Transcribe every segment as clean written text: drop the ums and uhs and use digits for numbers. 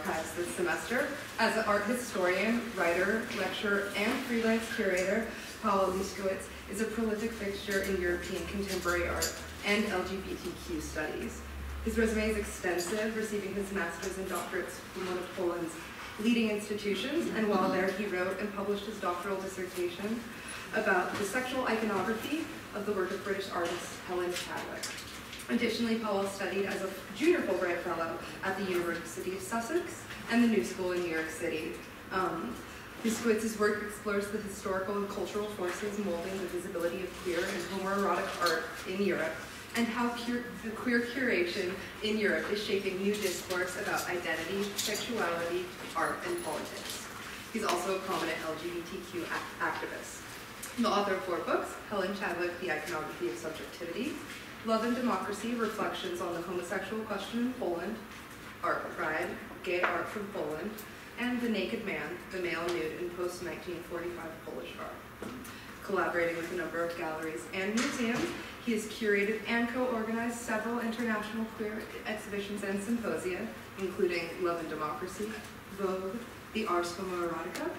archives this semester. As an art historian, writer, lecturer, and freelance curator, Pawel is a prolific fixture in European contemporary art and LGBTQ studies. His resume is extensive, receiving his master's and doctorates from one of Poland's leading institutions, and while there he wrote and published his doctoral dissertation about the sexual iconography of the work of British artist Helen Chadwick. Additionally, Pawel studied as a junior Fulbright Fellow at the University of Sussex and the New School in New York City. Leszkowicz's work explores the historical and cultural forces molding the visibility of queer and homoerotic art in Europe, and how queer curation in Europe is shaping new discourse about identity, sexuality, art, and politics. He's also a prominent LGBTQ activist. The author of 4 books, Helen Chadwick, The Iconography of Subjectivity, Love and Democracy, Reflections on the Homosexual Question in Poland, Art Pride, Gay Art from Poland, and The Naked Man, The Male Nude in Post-1945 Polish Art. Collaborating with a number of galleries and museums, he has curated and co-organized several international queer exhibitions and symposia, including Love and Democracy, Vogue, The Ars Homoerotica,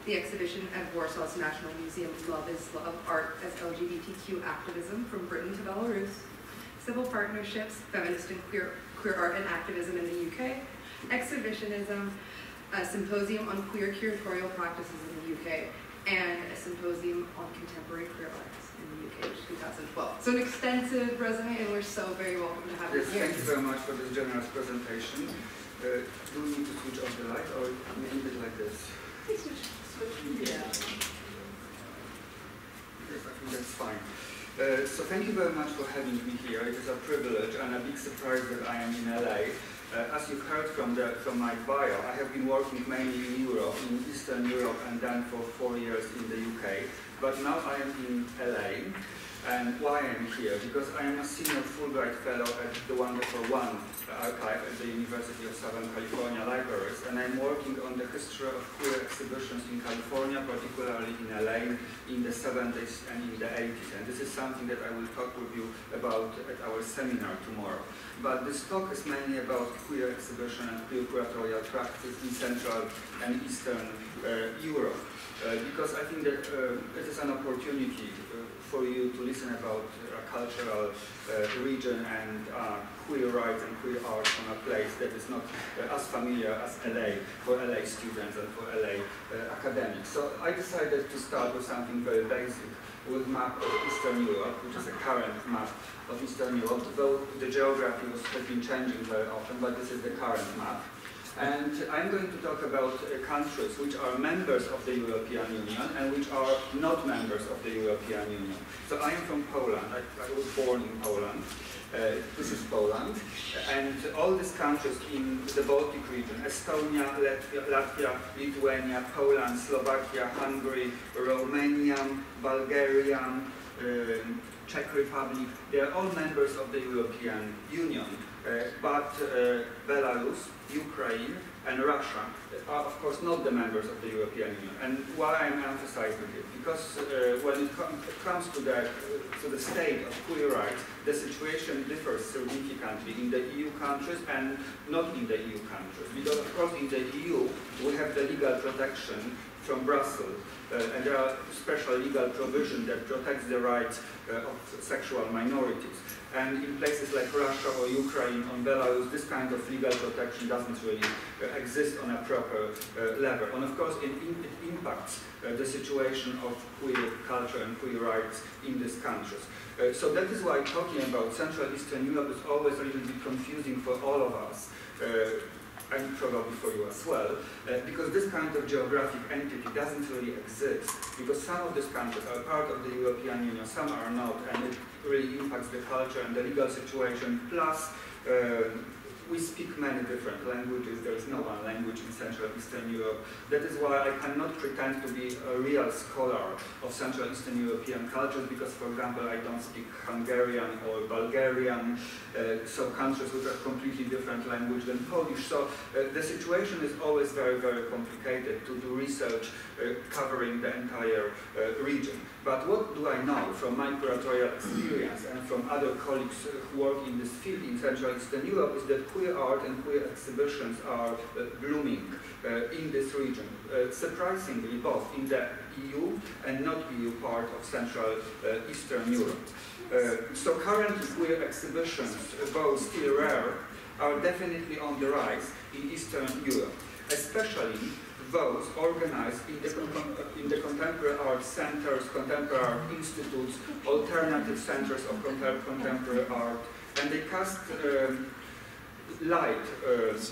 the exhibition at Warsaw's National Museum, Love is Love, Art as LGBTQ Activism from Britain to Belarus, Civil Partnerships, Feminist and Queer Art and Activism in the UK, Exhibitionism, a Symposium on Queer Curatorial Practices in the UK, and a Symposium on Contemporary Queer Arts in the UK, 2012. So an extensive resume, and we're so very welcome to have you here. Thank you very much for this generous presentation. Do we need to switch off the light, or we leave it like this? Please switch. Yeah. Yes, I think that's fine. So thank you very much for having me here. It is a privilege and a big surprise that I am in LA. As you've heard from my bio, I have been working mainly in Europe, in Eastern Europe, and then for 4 years in the UK. But now I am in LA. And why I am here? Because I am a senior Fulbright Fellow at the Wonderful One archive at the University of Southern California Libraries, and I'm working on the history of queer exhibitions in California, particularly in LA, in the 70s and in the 80s. And this is something that I will talk with you about at our seminar tomorrow. But this talk is mainly about queer exhibition and queer curatorial practice in Central and Eastern Europe, because I think that it is an opportunity for you to listen about a cultural region and queer rights and queer art from a place that is not as familiar as LA for LA students and for LA academics. So I decided to start with something very basic, with a map of Eastern Europe, which is a current map of Eastern Europe, though the geography has been changing very often, but this is the current map. And I'm going to talk about countries which are members of the European Union and which are not members of the European Union. So I am from Poland. I was born in Poland. This is Poland. And all these countries in the Baltic region, Estonia, Latvia, Lithuania, Poland, Slovakia, Hungary, Romania, Bulgaria, Czech Republic, they are all members of the European Union. But Belarus, Ukraine, and Russia are, of course, not the members of the European Union. And why I'm emphasizing it? Because when it comes to the state of queer rights, the situation differs significantly in the EU countries and not in the EU countries. Because, of course, in the EU, we have the legal protection from Brussels, and there are special legal provisions that protects the rights of sexual minorities. And in places like Russia or Ukraine or Belarus, this kind of legal protection doesn't really exist on a proper level. And of course, it impacts the situation of queer culture and queer rights in these countries. So that is why talking about Central Eastern Europe is always a little bit confusing for all of us. And probably for you as well, because this kind of geographic entity doesn't really exist, because some of these countries are part of the European Union, some are not, and it really impacts the culture and the legal situation, plus we speak many different languages. There is no one language in Central Eastern Europe. That is why I cannot pretend to be a real scholar of Central Eastern European cultures, because, for example, I don't speak Hungarian or Bulgarian, so countries which are completely different language than Polish. So the situation is always very, very complicated to do research covering the entire region. But what do I know from my curatorial experience and from other colleagues who work in this field in Central Eastern Europe is that queer art and queer exhibitions are blooming in this region, surprisingly both in the EU and not EU part of Central Eastern Europe. So currently queer exhibitions, though still rare, are definitely on the rise in Eastern Europe, especially those organized in the contemporary art centers, contemporary art institutes, alternative centers of contemporary art, and they cast light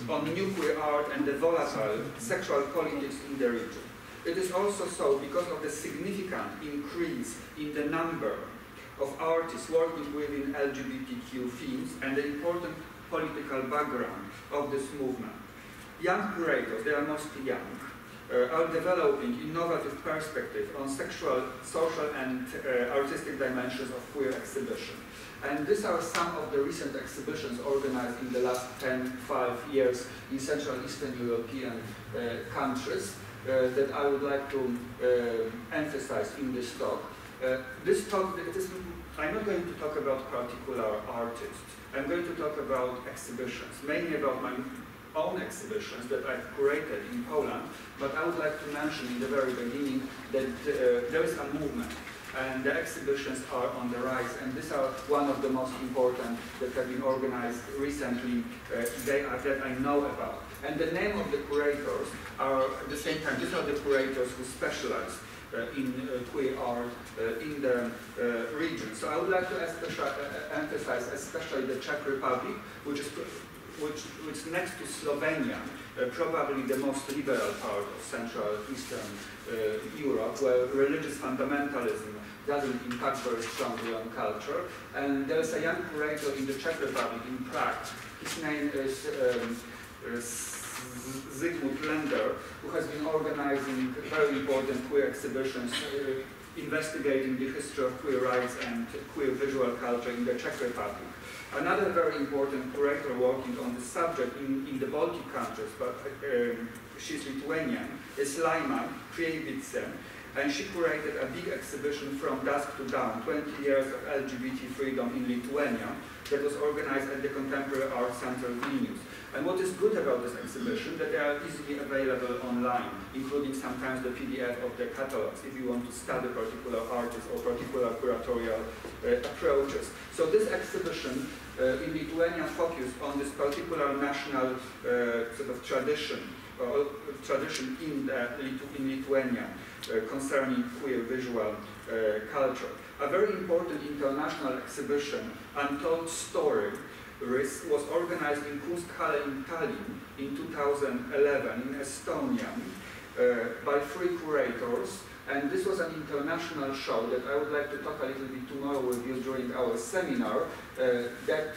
on new queer art and the volatile sexual politics in the region. It is also so because of the significant increase in the number of artists working within LGBTQ themes and the important political background of this movement. Young curators, they are mostly young, are developing innovative perspectives on sexual, social and artistic dimensions of queer exhibition. And these are some of the recent exhibitions organized in the last 5 years in Central Eastern European countries that I would like to emphasize in this talk. I'm not going to talk about particular artists. I'm going to talk about exhibitions, mainly about my own exhibitions that I've curated in Poland, but I would like to mention in the very beginning that there is a movement and the exhibitions are on the rise, and these are one of the most important that have been organized recently that I know about. And the name of the curators are at the same time, these are the curators who specialize in queer art in the region. So I would like to emphasize especially the Czech Republic, which is next to Slovenia, probably the most liberal part of Central Eastern Europe, where religious fundamentalism doesn't impact very strongly on culture. And there's a young curator in the Czech Republic, in Prague. His name is Zygmunt Lender, who has been organizing very important queer exhibitions investigating the history of queer rights and queer visual culture in the Czech Republic. Another very important curator working on this subject in the Baltic countries, but she's Lithuanian, is Laima Prievice, and she curated a big exhibition From Dusk to Dawn, 20 years of LGBT freedom in Lithuania, that was organized at the Contemporary Art Center Vilnius. And what is good about this exhibition, that they are easily available online, including sometimes the PDF of the catalogs, if you want to study particular artists or particular curatorial approaches. So this exhibition in Lithuania focused on this particular national sort of tradition in Lithuania concerning queer visual culture. A very important international exhibition, Untold Story, was organized in Kunsthalle in Tallinn in 2011 in Estonia by 3 curators, and this was an international show that I would like to talk a little bit tomorrow with you during our seminar, that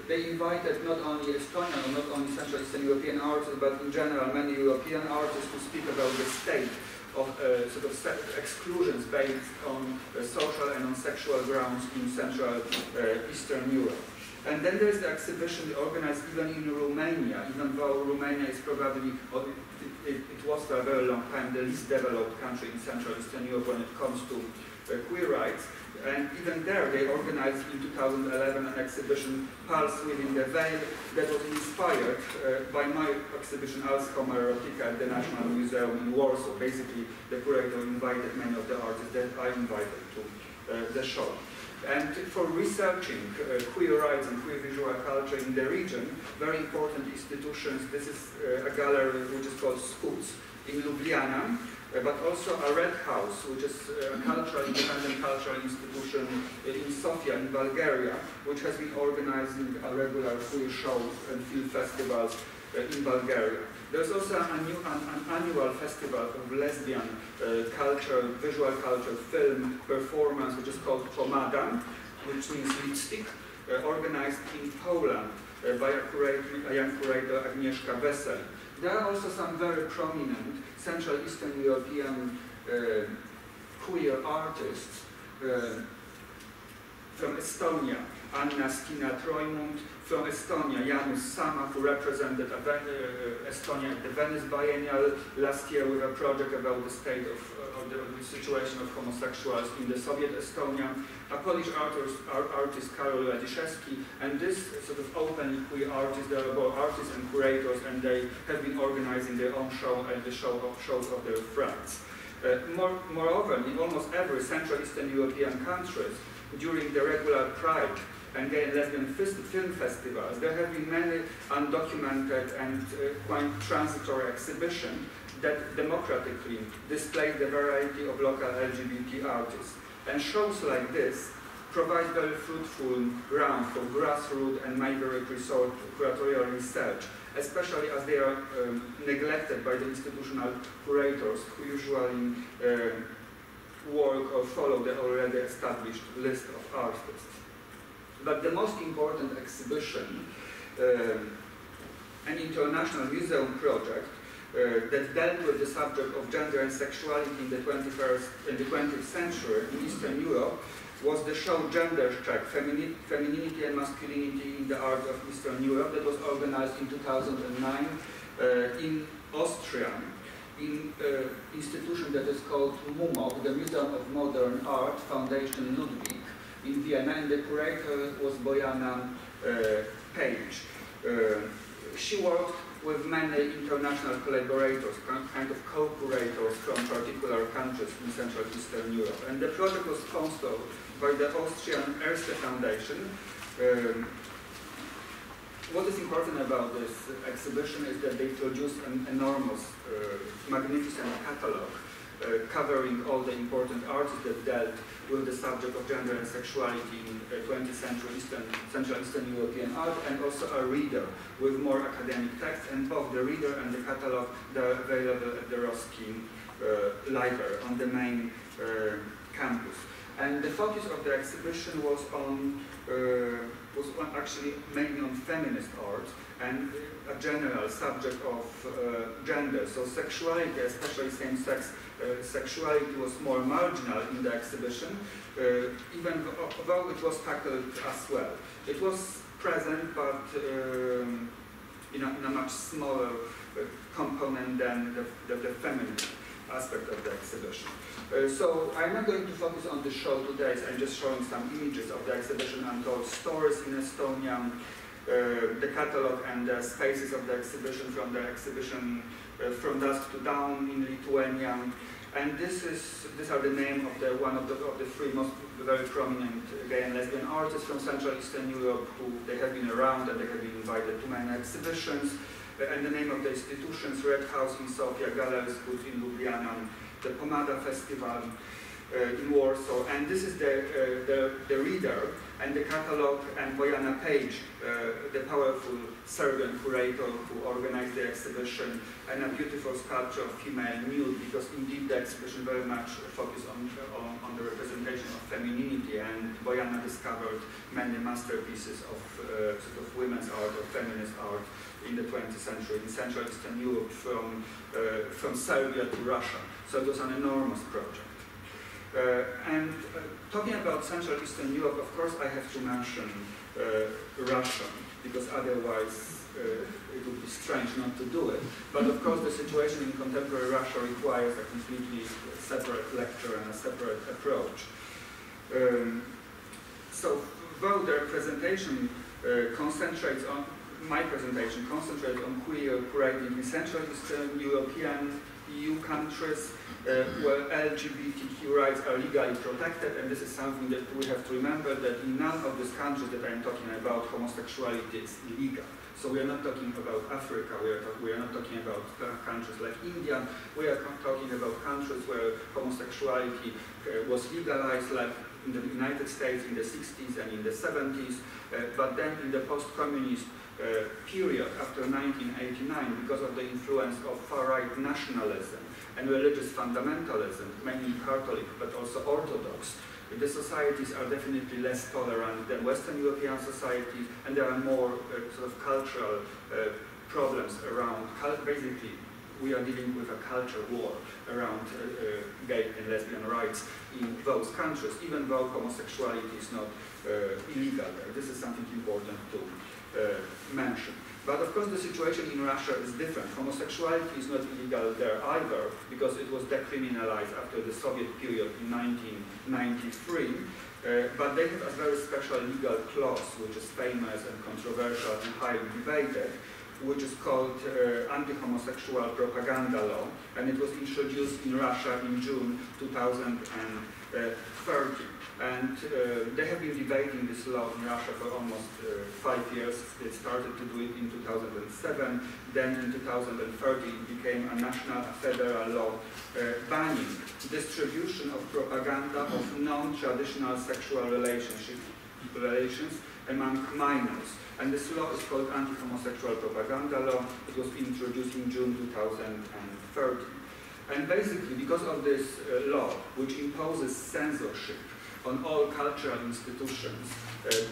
they invited not only Estonian or not only Central Eastern European artists, but in general many European artists to speak about the state of sort of exclusions based on social and on sexual grounds in Central Eastern Europe. And then there's the exhibition organized even in Romania, even though Romania is probably, it was for a very long time the least developed country in Central Eastern Europe when it comes to queer rights. And even there they organized in 2011 an exhibition, Pulse Within the Veil, that was inspired by my exhibition Ars Homoerotica at the National Museum in Warsaw. Basically, the curator invited many of the artists that I invited to the show. And for researching queer rights and queer visual culture in the region, very important institutions, this is a gallery which is called Skuc in Ljubljana, but also a Red House, which is a independent cultural institution in Sofia in Bulgaria, which has been organizing a regular queer shows and film festivals in Bulgaria. There's also an annual festival of lesbian culture, visual culture, film, performance, which is called Pomada, which means lipstick, organized in Poland by a young curator, Agnieszka Wesel. There are also some very prominent Central Eastern European queer artists From Estonia, Anna Skina-Troimund. From Estonia, Janus Sama, who represented Estonia at the Venice Biennial last year with a project about the state of the situation of homosexuals in the Soviet Estonia. A Polish artist Karol Radziszewski, and this sort of openly queer artists, they are both artists and curators, and they have been organizing their own show and the shows of their friends. Moreover, in almost every Central Eastern European countries, during the regular Pride and gay and lesbian film festivals, there have been many undocumented and quite transitory exhibitions that democratically display the variety of local LGBT artists. And shows like this provide very fruitful ground for grassroots and migratory curatorial research, especially as they are neglected by the institutional curators who usually work or follow the already established list of artists. But the most important exhibition, an international museum project that dealt with the subject of gender and sexuality in the 20th century in Eastern Europe, was the show Gender Check, Femininity and Masculinity in the Art of Eastern Europe, that was organized in 2009 in Austria, in an institution that is called MUMOK, the Museum of Modern Art, Foundation Ludwig, in Vienna, and the curator was Bojana Page. She worked with many international collaborators, kind of co-curators from particular countries in Central Eastern Europe. And the project was sponsored by the Austrian Erste Foundation. What is important about this exhibition is that they produced an enormous, magnificent catalog covering all the important artists that dealt with the subject of gender and sexuality in 20th century Central Eastern European art, and also a reader with more academic text, and both the reader and the catalog, they're available at the Roski library on the main campus. And the focus of the exhibition was actually mainly on feminist art and a general subject of gender. So sexuality, especially same-sex sexuality, was more marginal in the exhibition, even though it was tackled as well. It was present, but in a much smaller component than the feminine aspect of the exhibition. So I'm not going to focus on the show today, so I'm just showing some images of the exhibition Untold Stories in Estonia, the catalog and the spaces of the exhibition From Dusk to Dawn in Lithuania. And these are the name of one of the three most very prominent gay and lesbian artists from Central Eastern Europe, who they have been around and they have been invited to many exhibitions. And the name of the institutions: Red House in Sofia, Gallery Schools in Ljubljana, the Pomada Festival in Warsaw. And this is the reader and the catalog, and Bojana Page, the powerful Serbian curator who organized the exhibition, and a beautiful sculpture of female nude, because indeed the exhibition very much focused on the representation of femininity, and Bojana discovered many masterpieces of sort of women's art or feminist art in the 20th century in Central Eastern Europe, from Serbia to Russia. So it was an enormous project. Talking about Central Eastern Europe, of course I have to mention Russia, because otherwise it would be strange not to do it. But of course the situation in contemporary Russia requires a completely separate lecture and a separate approach. So though their presentation concentrates on, my presentation concentrates on queer curating in Central Eastern European EU countries, where LGBTQ rights are legally protected, and this is something that we have to remember, that in none of these countries that I'm talking about, homosexuality is illegal. So we are not talking about Africa, we are not talking about countries like India, we are talking about countries where homosexuality was legalized, like in the United States in the 60s and in the 70s, but then in the post-communist period after 1989, because of the influence of far-right nationalism and religious fundamentalism, mainly Catholic but also Orthodox, the societies are definitely less tolerant than Western European societies, and there are more sort of cultural problems around basically we are dealing with a culture war around gay and lesbian rights in those countries, even though homosexuality is not illegal there. This is something important to mention. But of course the situation in Russia is different. Homosexuality is not illegal there either, because it was decriminalized after the Soviet period in 1993. But they have a very special legal clause, which is famous and controversial and highly debated, which is called Anti-Homosexual Propaganda Law, and it was introduced in Russia in June 2013. And they have been debating this law in Russia for almost 5 years. They started to do it in 2007. Then in 2013 it became a national, federal law banning distribution of propaganda of non-traditional sexual relations among minors. And this law is called Anti-Homosexual Propaganda Law. It was introduced in June 2013. And basically, because of this law, which imposes censorship on all cultural institutions,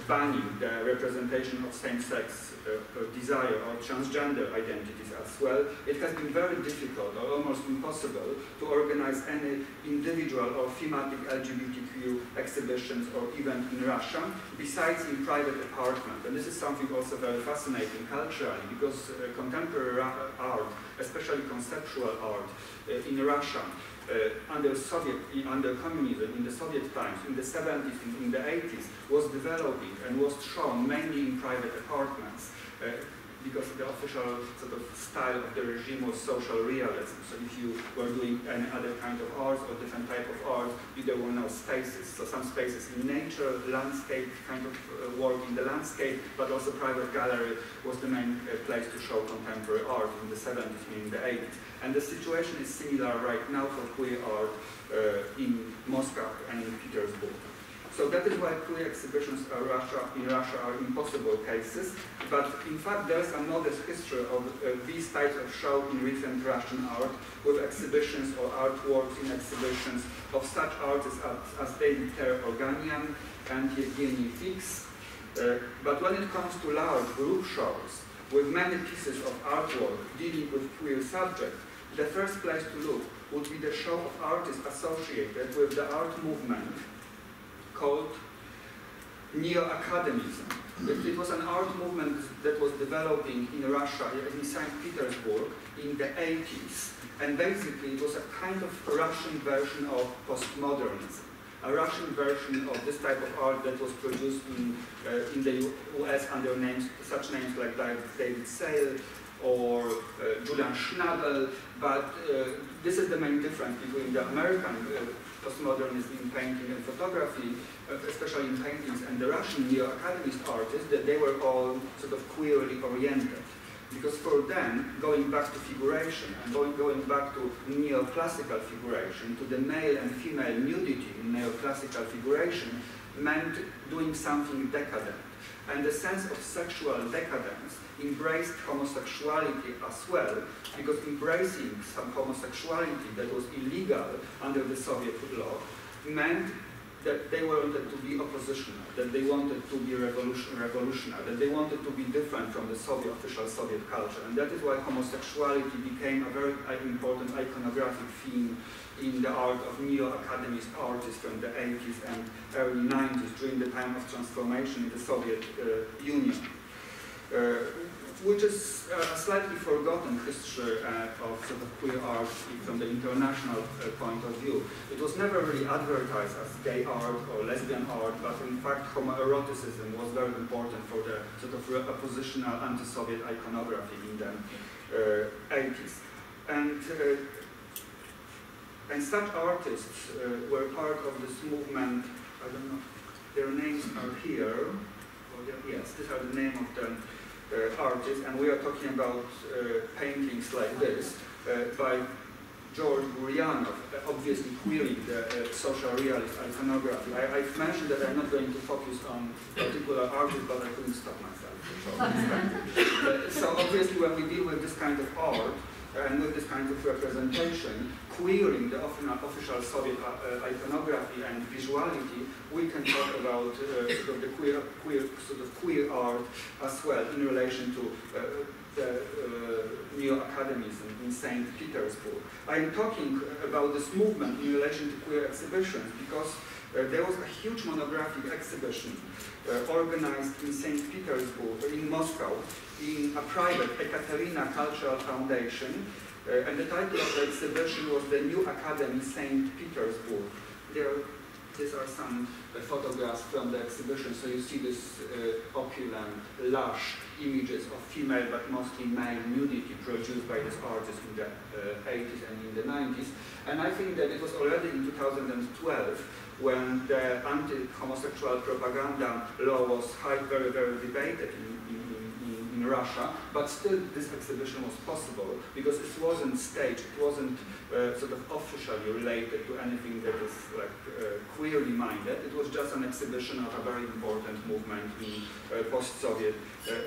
banning the representation of same-sex desire or transgender identities as well, it has been very difficult or almost impossible to organize any individual or thematic LGBTQ exhibitions or event in Russia, besides in private apartment. And this is something also very fascinating culturally, because contemporary art, especially conceptual art in Russia, under communism, in the Soviet times, in the 70s, in the 80s, was developing and was shown mainly in private apartments, because the official sort of style of the regime was social realism. So if you were doing any other kind of art or different type of art, there were no spaces. So some spaces in nature, landscape kind of work in the landscape, but also private gallery was the main place to show contemporary art in the 70s and in the 80s. And the situation is similar right now for queer art in Moscow and in Petersburg. So that is why queer exhibitions in Russia are impossible cases. But in fact, there's a modest history of these types of shows in recent Russian art, with exhibitions or artworks in exhibitions of such artists as David Organian and Yevgeny Fix. But when it comes to large group shows, with many pieces of artwork dealing with queer subjects, the first place to look would be the show of artists associated with the art movement called Neo-Academism. It was an art movement that was developing in Russia, in St. Petersburg, in the 80s. And basically it was a kind of Russian version of postmodernism, a Russian version of this type of art that was produced in the US under such names like David Sale or Julian Schnabel. But this is the main difference between the American postmodernism in painting and photography, especially in paintings, and the Russian neo-academist artists, that they were all sort of queerly oriented. Because for them, going back to figuration and going back to neoclassical figuration, to the male and female nudity in neoclassical figuration, meant doing something decadent. And the sense of sexual decadence embraced homosexuality as well, because embracing some homosexuality that was illegal under the Soviet law meant that they wanted to be oppositional, that they wanted to be revolutionary, that they wanted to be different from the official Soviet culture. And that is why homosexuality became a very important iconographic theme in the art of neo-academist artists from the 80s and early 90s, during the time of transformation in the Soviet Union. Which is a slightly forgotten history of sort of queer art from the international point of view. It was never really advertised as gay art or lesbian art, but in fact homoeroticism was very important for the sort of oppositional anti-Soviet iconography in the 80s. And such artists were part of this movement. I don't know, their names are here. Yes, these are the name of the artists, and we are talking about paintings like this by George Guryanov, obviously queering the social realist iconography. I've mentioned that I'm not going to focus on particular artists, but I couldn't stop myself. So obviously when we deal with this kind of art and with this kind of representation, queering the official Soviet iconography and visuality, we can talk about sort of the queer art as well in relation to the new academies in St. Petersburg. I am talking about this movement in relation to queer exhibitions because there was a huge monographic exhibition organized in St. Petersburg, in Moscow, in a private Ekaterina Cultural Foundation, and the title of the exhibition was The New Academy St. Petersburg. These are some photographs from the exhibition, so you see this opulent, lush images of female but mostly male nudity produced by this artist in the 80s and in the 90s. And I think that it was already in 2012 when the anti-homosexual propaganda law was very, very debated in Russia, but still this exhibition was possible because it wasn't staged, it wasn't sort of officially related to anything that is like queerly minded. It was just an exhibition of a very important movement in post-Soviet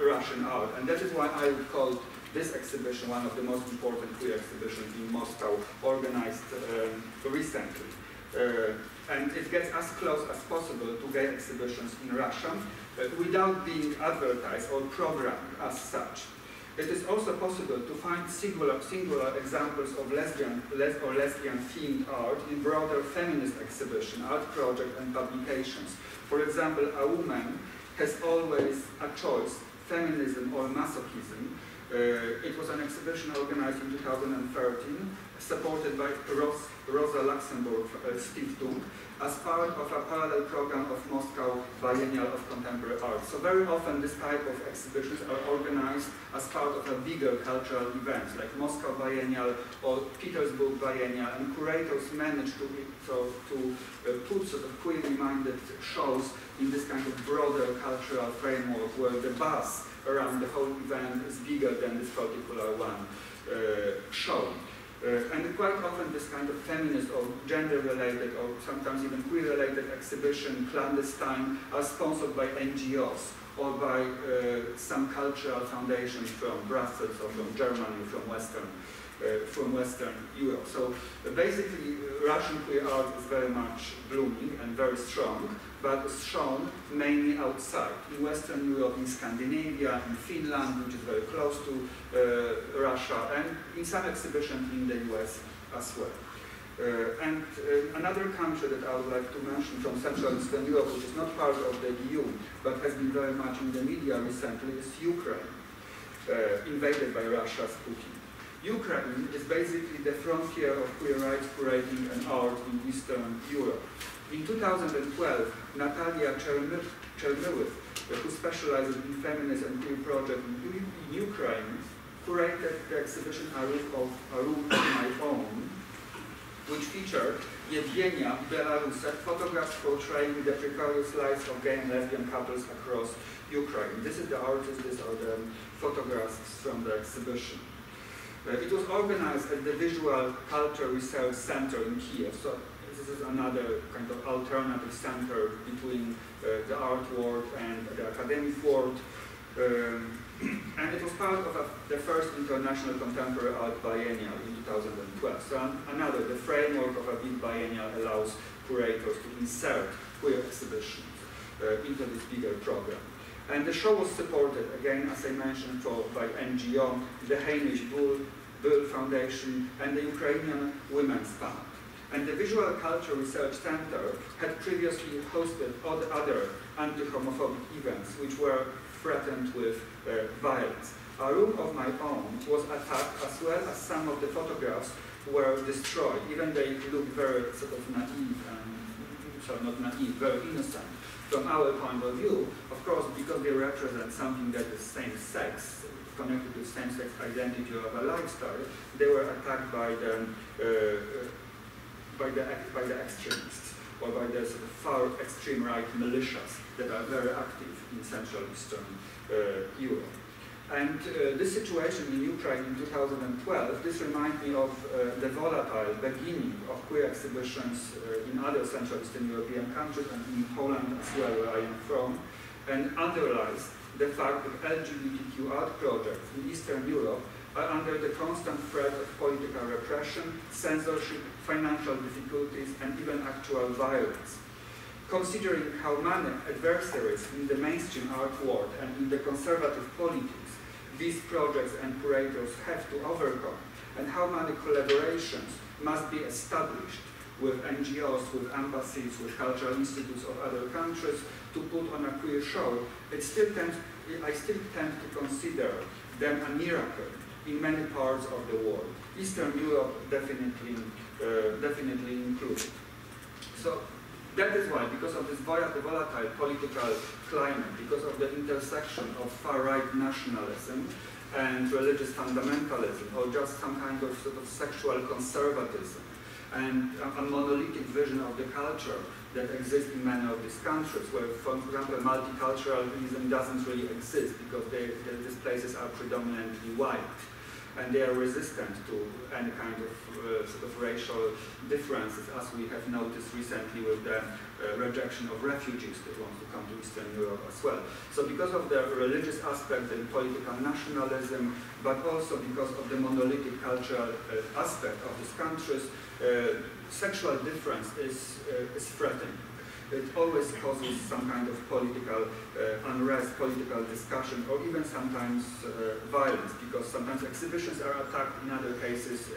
Russian art, and that is why I would call this exhibition one of the most important queer exhibitions in Moscow, organized recently. And it gets as close as possible to gay exhibitions in Russia without being advertised or programmed as such. It is also possible to find singular examples of lesbian themed art in broader feminist exhibition, art projects and publications. For example, A Woman Has Always a Choice, Feminism or Masochism. It was an exhibition organized in 2013, supported by Rosa Luxemburg Stiftung, as part of a parallel program of Moscow Biennial of Contemporary Art. So very often this type of exhibitions are organized as part of a bigger cultural events, like Moscow Biennial or Petersburg Biennial, and curators manage to put sort of queerly minded shows in this kind of broader cultural framework where the buzz around the whole event is bigger than this particular one show. And quite often this kind of feminist or gender-related or sometimes even queer-related exhibition, clandestine, are sponsored by NGOs or by some cultural foundations from Brussels or from Germany, from Western Europe. So basically Russian queer art is very much blooming and very strong, but is shown mainly outside, in Western Europe, in Scandinavia, in Finland, which is very close to Russia, and in some exhibitions in the US as well. And another country that I would like to mention from Central Eastern Europe, which is not part of the EU, but has been very much in the media recently, is Ukraine, invaded by Russia's Putin. Ukraine is basically the frontier of queer rights curating and art in Eastern Europe. In 2012, Natalia Chernysheva, who specializes in feminist and queer projects in Ukraine, curated the exhibition A Room of My Own, which featured Yevgenia Belarusek, photographs portraying the precarious lives of gay and lesbian couples across Ukraine. This is the artist, these are the photographs from the exhibition. It was organized at the Visual Culture Research Center in Kiev. So this is another kind of alternative center between the art world and the academic world. And it was part of the first International Contemporary Art Biennial in 2012. So another, the framework of a big biennial allows curators to insert queer exhibitions into this bigger program. And the show was supported, again, as I mentioned, by NGO, the Heinrich Böll Foundation, and the Ukrainian Women's Fund. And the Visual Culture Research Center had previously hosted all the other anti-homophobic events, which were threatened with violence. A Room of My Own was attacked, as well as some of the photographs were destroyed, even they looked very sort of naive and, sorry, not naive, very innocent. From our point of view, of course, because they represent something that is same-sex, connected to same-sex identity of a lifestyle, they were attacked by the extremists or by the sort of far extreme right militias that are very active in Central Eastern Europe. And this situation in Ukraine in 2012, this reminds me of the volatile beginning of queer exhibitions in other Central Eastern European countries and in Poland as well, where I am from, and underlies the fact that LGBTQ art projects in Eastern Europe are under the constant threat of political repression, censorship, financial difficulties, and even actual violence. Considering how many adversaries in the mainstream art world and in the conservative politics these projects and curators have to overcome, and how many collaborations must be established with NGOs, with embassies, with cultural institutes of other countries to put on a queer show, I still tend to consider them a miracle in many parts of the world. Eastern Europe definitely included. So that is why, because of this volatile political climate, because of the intersection of far-right nationalism and religious fundamentalism, or just some kind of sort of sexual conservatism, and a monolithic vision of the culture that exists in many of these countries, where, for example, multiculturalism doesn't really exist because these places are predominantly white, and they are resistant to any kind of sort of racial differences, as we have noticed recently with the rejection of refugees that want to come to Eastern Europe as well. So because of the religious aspect and political nationalism, but also because of the monolithic cultural aspect of these countries, sexual difference is threatening. It always causes some kind of political unrest, political discussion, or even sometimes violence, because sometimes exhibitions are attacked, in other cases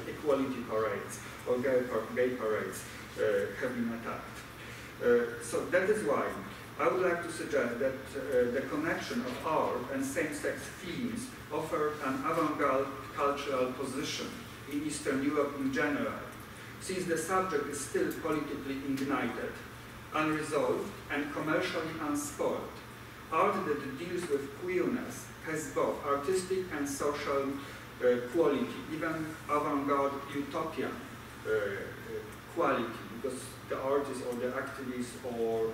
equality parades or gay parades have been attacked. So that is why I would like to suggest that the connection of art and same-sex themes offer an avant-garde cultural position in Eastern Europe in general, since the subject is still politically ignited, unresolved, and commercially unspoiled. Art that deals with queerness has both artistic and social quality, even avant-garde utopian quality, because the artists or the activists or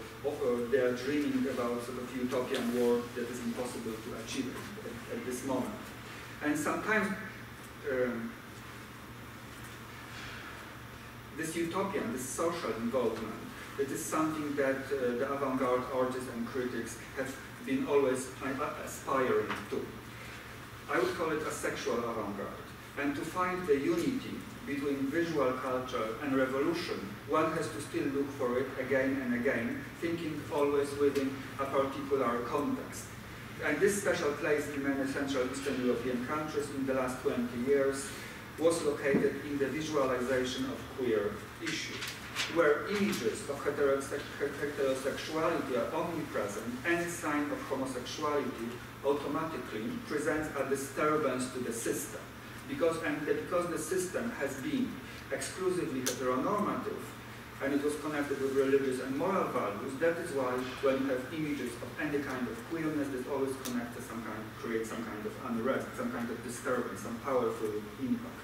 they are dreaming about sort of utopian world that is impossible to achieve at this moment. And sometimes this utopian, this social involvement, it is something that the avant-garde artists and critics have been always aspiring to. I would call it a sexual avant-garde. And to find the unity between visual culture and revolution, one has to still look for it again and again, thinking always within a particular context. And this special place in many Central Eastern European countries in the last 20 years was located in the visualization of queer issues, where images of heterosexuality are omnipresent. Any sign of homosexuality automatically presents a disturbance to the system, because the system has been exclusively heteronormative, and it was connected with religious and moral values. That is why when you have images of any kind of queerness, that always connects to creates some kind of unrest, some kind of disturbance, some powerful impact.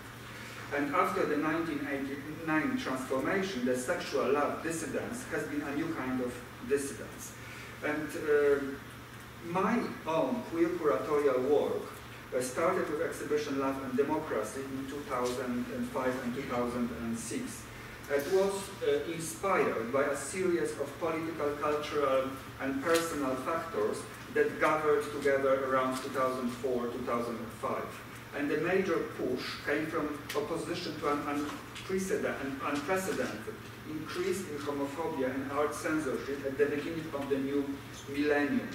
And after the 1989 transformation, the sexual love dissidence has been a new kind of dissidence. And my own queer curatorial work started with exhibition Love and Democracy in 2005 and 2006. It was inspired by a series of political, cultural, and personal factors that gathered together around 2004-2005. And the major push came from opposition to an unprecedented increase in homophobia and art censorship at the beginning of the new millennium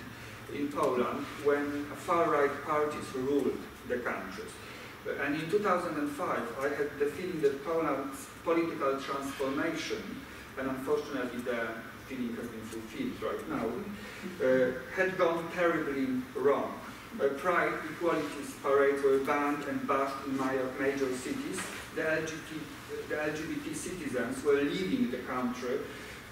in Poland, when far-right parties ruled the countries. And in 2005, I had the feeling that Poland's political transformation, and unfortunately the feeling has been fulfilled right now, had gone terribly wrong. Pride, equalities parades were banned and bashed in major cities. The LGBT citizens were leaving the country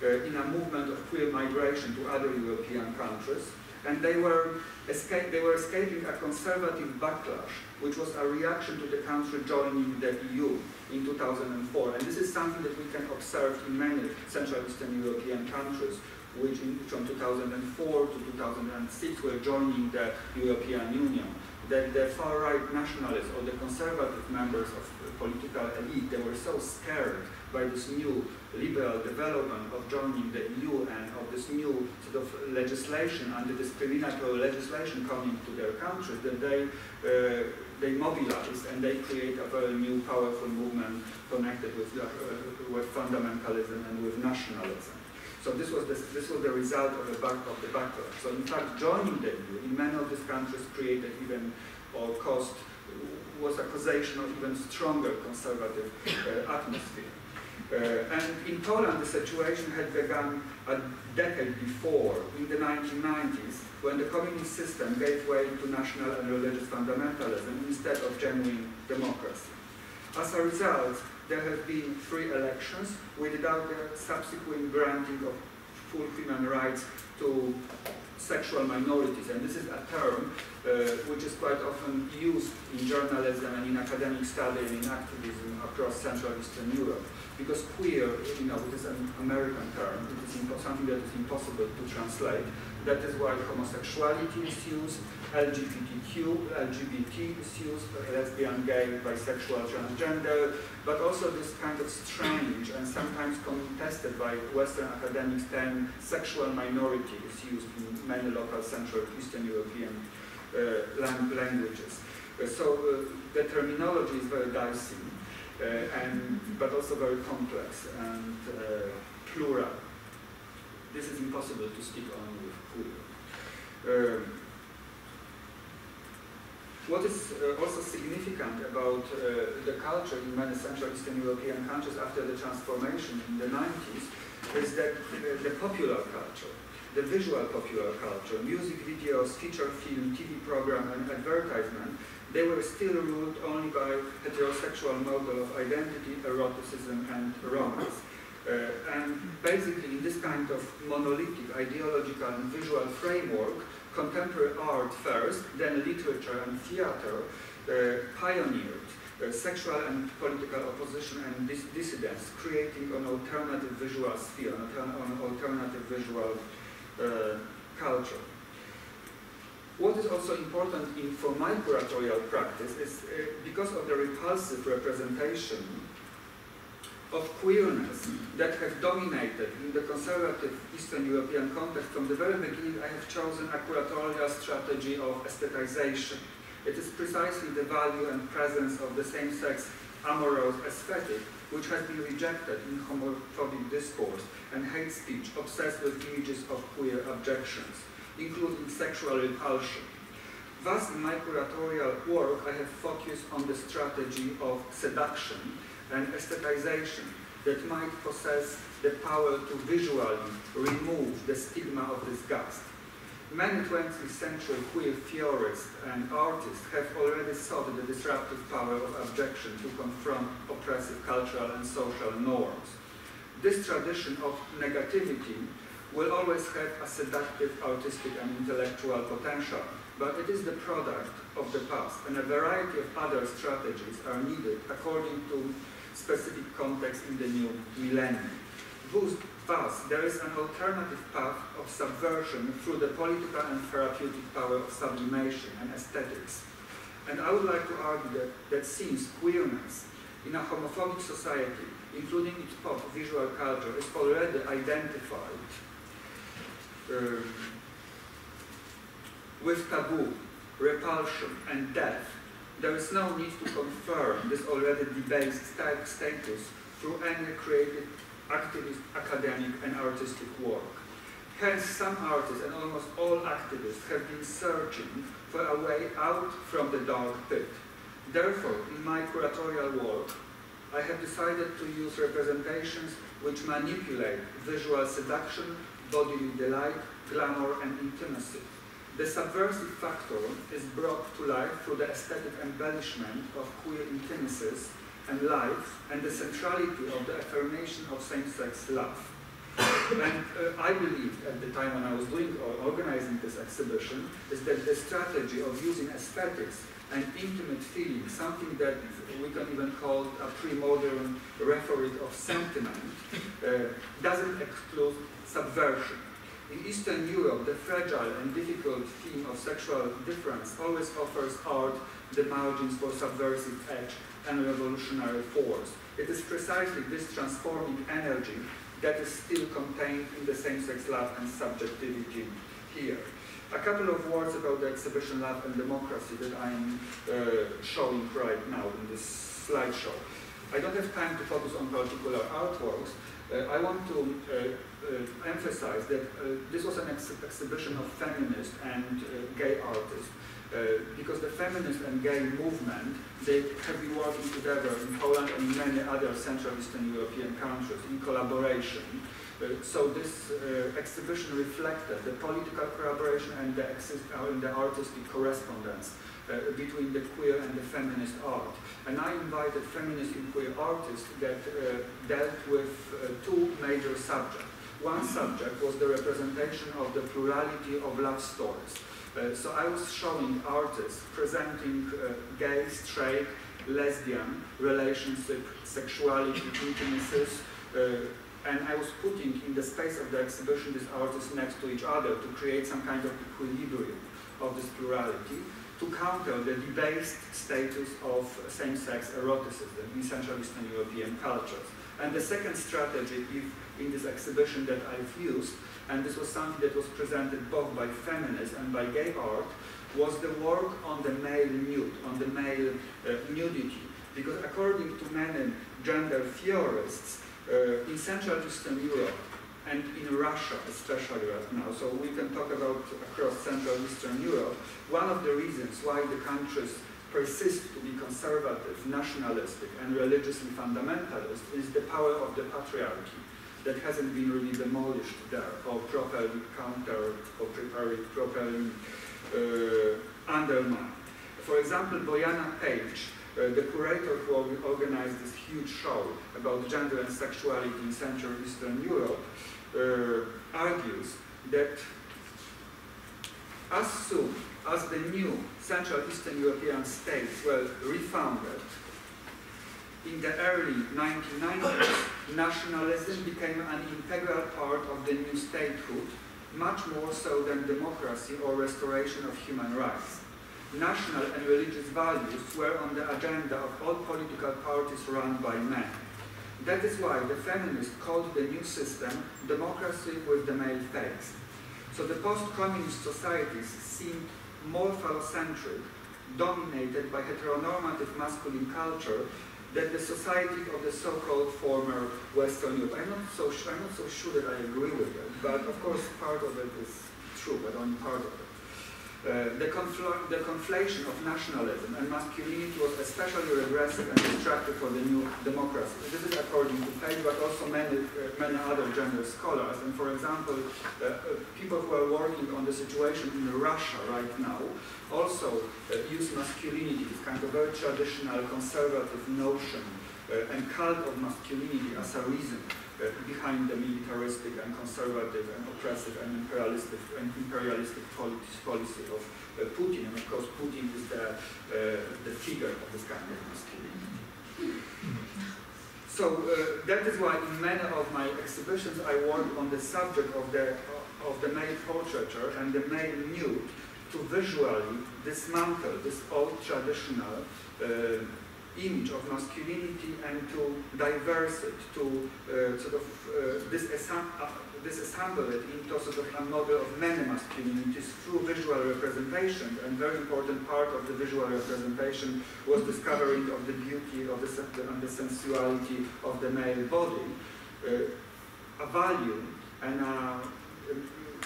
in a movement of queer migration to other European countries, and they were escaping a conservative backlash, which was a reaction to the country joining the EU in 2004. And this is something that we can observe in many Central Eastern European countries, which from 2004 to 2006 were joining the European Union. That the far-right nationalists or the conservative members of the political elite, they were so scared by this new liberal development of joining the EU and of this new sort of legislation, anti-discriminatory legislation coming to their countries, that they mobilize and they create a very new powerful movement connected with fundamentalism and with nationalism. So this was the result of the backlash. So in fact, joining the EU in many of these countries created even or was a causation of even stronger conservative atmosphere. And in Poland, the situation had begun a decade before, in the 1990s, when the communist system gave way to national and religious fundamentalism instead of genuine democracy. As a result, there have been 3 elections without the subsequent granting of full human rights to sexual minorities, and this is a term which is quite often used in journalism and in academic study and in activism across Central Eastern Europe. Because queer, it is an American term, it is something that is impossible to translate. That is why homosexuality is used, LGBT is used, lesbian, gay, bisexual, transgender, but also this kind of strange and sometimes contested by Western academics term sexual minority is used in many local Central Eastern European languages. So the terminology is very dicey, but also very complex and plural. This is impossible to speak only with queer. What is also significant about the culture in many Central Eastern European countries after the transformation in the 90s is that the popular culture, the visual popular culture, music videos, feature film, TV program, and advertisement, they were still ruled only by heterosexual model of identity, eroticism, and romance. And basically, in this kind of monolithic ideological and visual framework, contemporary art first, then literature and theater pioneered sexual and political opposition and dissidence, creating an alternative visual sphere, an alternative visual culture. What is also important for my curatorial practice is because of the repulsive representation of queerness that have dominated in the conservative Eastern European context from the very beginning, I have chosen a curatorial strategy of aestheticization. It is precisely the value and presence of the same-sex amorous aesthetic which has been rejected in homophobic discourse and hate speech obsessed with images of queer objections, including sexual repulsion. Thus, in my curatorial work, I have focused on the strategy of seduction and aestheticization that might possess the power to visually remove the stigma of disgust. Many 20th century queer theorists and artists have already sought the disruptive power of objection to confront oppressive cultural and social norms. This tradition of negativity will always have a seductive artistic and intellectual potential, but it is the product of the past, and a variety of other strategies are needed according to specific context in the new millennium. Thus, there is an alternative path of subversion through the political and therapeutic power of sublimation and aesthetics. And I would like to argue that since queerness in a homophobic society, including its pop visual culture, is already identified with taboo, repulsion, and death, there is no need to confirm this already debased status through any creative, activist, academic, and artistic work. Hence, some artists and almost all activists have been searching for a way out from the dark pit. Therefore, in my curatorial work, I have decided to use representations which manipulate visual seduction, bodily delight, glamour, and intimacy. The subversive factor is brought to life through the aesthetic embellishment of queer intimacies and life, and the centrality of the affirmation of same-sex love. And I believed at the time when I was doing or organizing this exhibition is that the strategy of using aesthetics and intimate feeling, something that we can even call a pre-modern rhetoric of sentiment, doesn't exclude subversion. In Eastern Europe, the fragile and difficult theme of sexual difference always offers art the margins for subversive edge and revolutionary force. It is precisely this transforming energy that is still contained in the same-sex love and subjectivity here. A couple of words about the exhibition Love and Democracy that I am showing right now in this slideshow. I don't have time to focus on particular artworks, I want to emphasize that this was an exhibition of feminist and gay artists. Because the feminist and gay movement, they have been working together in Poland and in many other Central Eastern European countries in collaboration. So this exhibition reflected the political collaboration and the artistic correspondence between the queer and the feminist art. And I invited feminist and queer artists that dealt with two major subjects. One subject was the representation of the plurality of love stories. So I was showing artists presenting gay, straight, lesbian relationship, sexuality, intimacies, and I was putting in the space of the exhibition these artists next to each other to create some kind of equilibrium of this plurality, to counter the debased status of same-sex eroticism in Central Eastern European cultures. And the second strategy in this exhibition that I've used, and this was something that was presented both by feminist and by gay art, was the work on the male nude, on the male nudity. Because according to many gender theorists, in Central Eastern Europe and in Russia especially right now, so we can talk about across Central Eastern Europe, one of the reasons why the countries persist to be conservative, nationalistic and religiously fundamentalist is the power of the patriarchy that hasn't been really demolished there or properly countered or properly undermined. For example, Bojana Page, the curator who organized this huge show about gender and sexuality in Central Eastern Europe, argues that as soon as the new Central Eastern European states were refounded, in the early 1990s, nationalism became an integral part of the new statehood, much more so than democracy or restoration of human rights. National and religious values were on the agenda of all political parties run by men. That is why the feminists called the new system democracy with the male face. So the post-communist societies seemed more phallocentric, dominated by heteronormative masculine culture, than the society of the so-called former Western Europe. I'm not so sure that I agree with it, but of course part of it is true, but only part of it. The conflation of nationalism and masculinity was especially regressive and destructive for the new democracy. This is according to Page, but also many other gender scholars. And for example, people who are working on the situation in Russia right now also use masculinity, this kind of very traditional conservative notion and cult of masculinity as a reason behind the militaristic and conservative and oppressive and imperialistic policy of Putin. And of course, Putin is the figure of this kind of masculinity. So that is why in many of my exhibitions I work on the subject of the male portraiture and the male nude to visually dismantle this old traditional image of masculinity and to diverse it, to disassemble it into sort of a model of many masculinities through visual representation. And very important part of the visual representation was discovering of the beauty of and the sensuality of the male body, a value and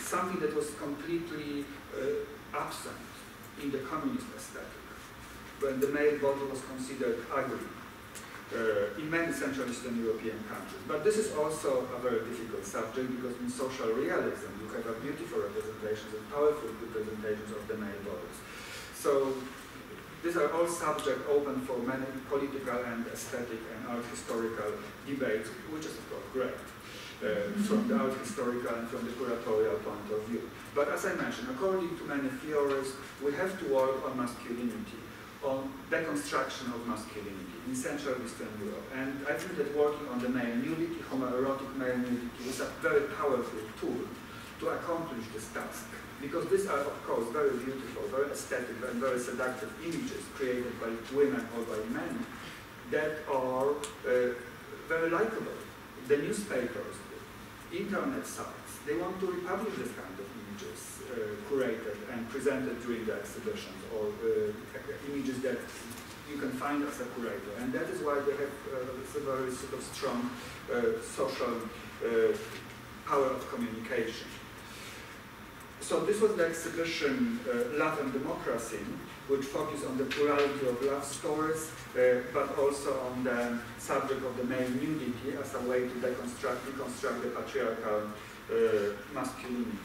something that was completely absent in the communist aesthetic, when the male body was considered ugly in many Central Eastern European countries. But this is also a very difficult subject because in social realism you have a beautiful representations and powerful representations of the male bodies. So these are all subjects open for many political and aesthetic and art historical debates, which is of course great. From the art historical and from the curatorial point of view. But as I mentioned, according to many theorists, we have to work on masculinity, on deconstruction of masculinity in Central Eastern Europe. And I think that working on the male nudity, homoerotic male nudity, is a very powerful tool to accomplish this task. Because these are, of course, very beautiful, very aesthetic, and very seductive images created by women or by men that are very likable. The newspapers, internet sites, they want to republish this kind of images curated and presented during the exhibitions, or images that you can find as a curator. And that is why they have a very sort of strong social power of communication. So this was the exhibition Love and Democracy, which focused on the plurality of love stories, but also on the subject of the male nudity as a way to deconstruct the patriarchal masculinity.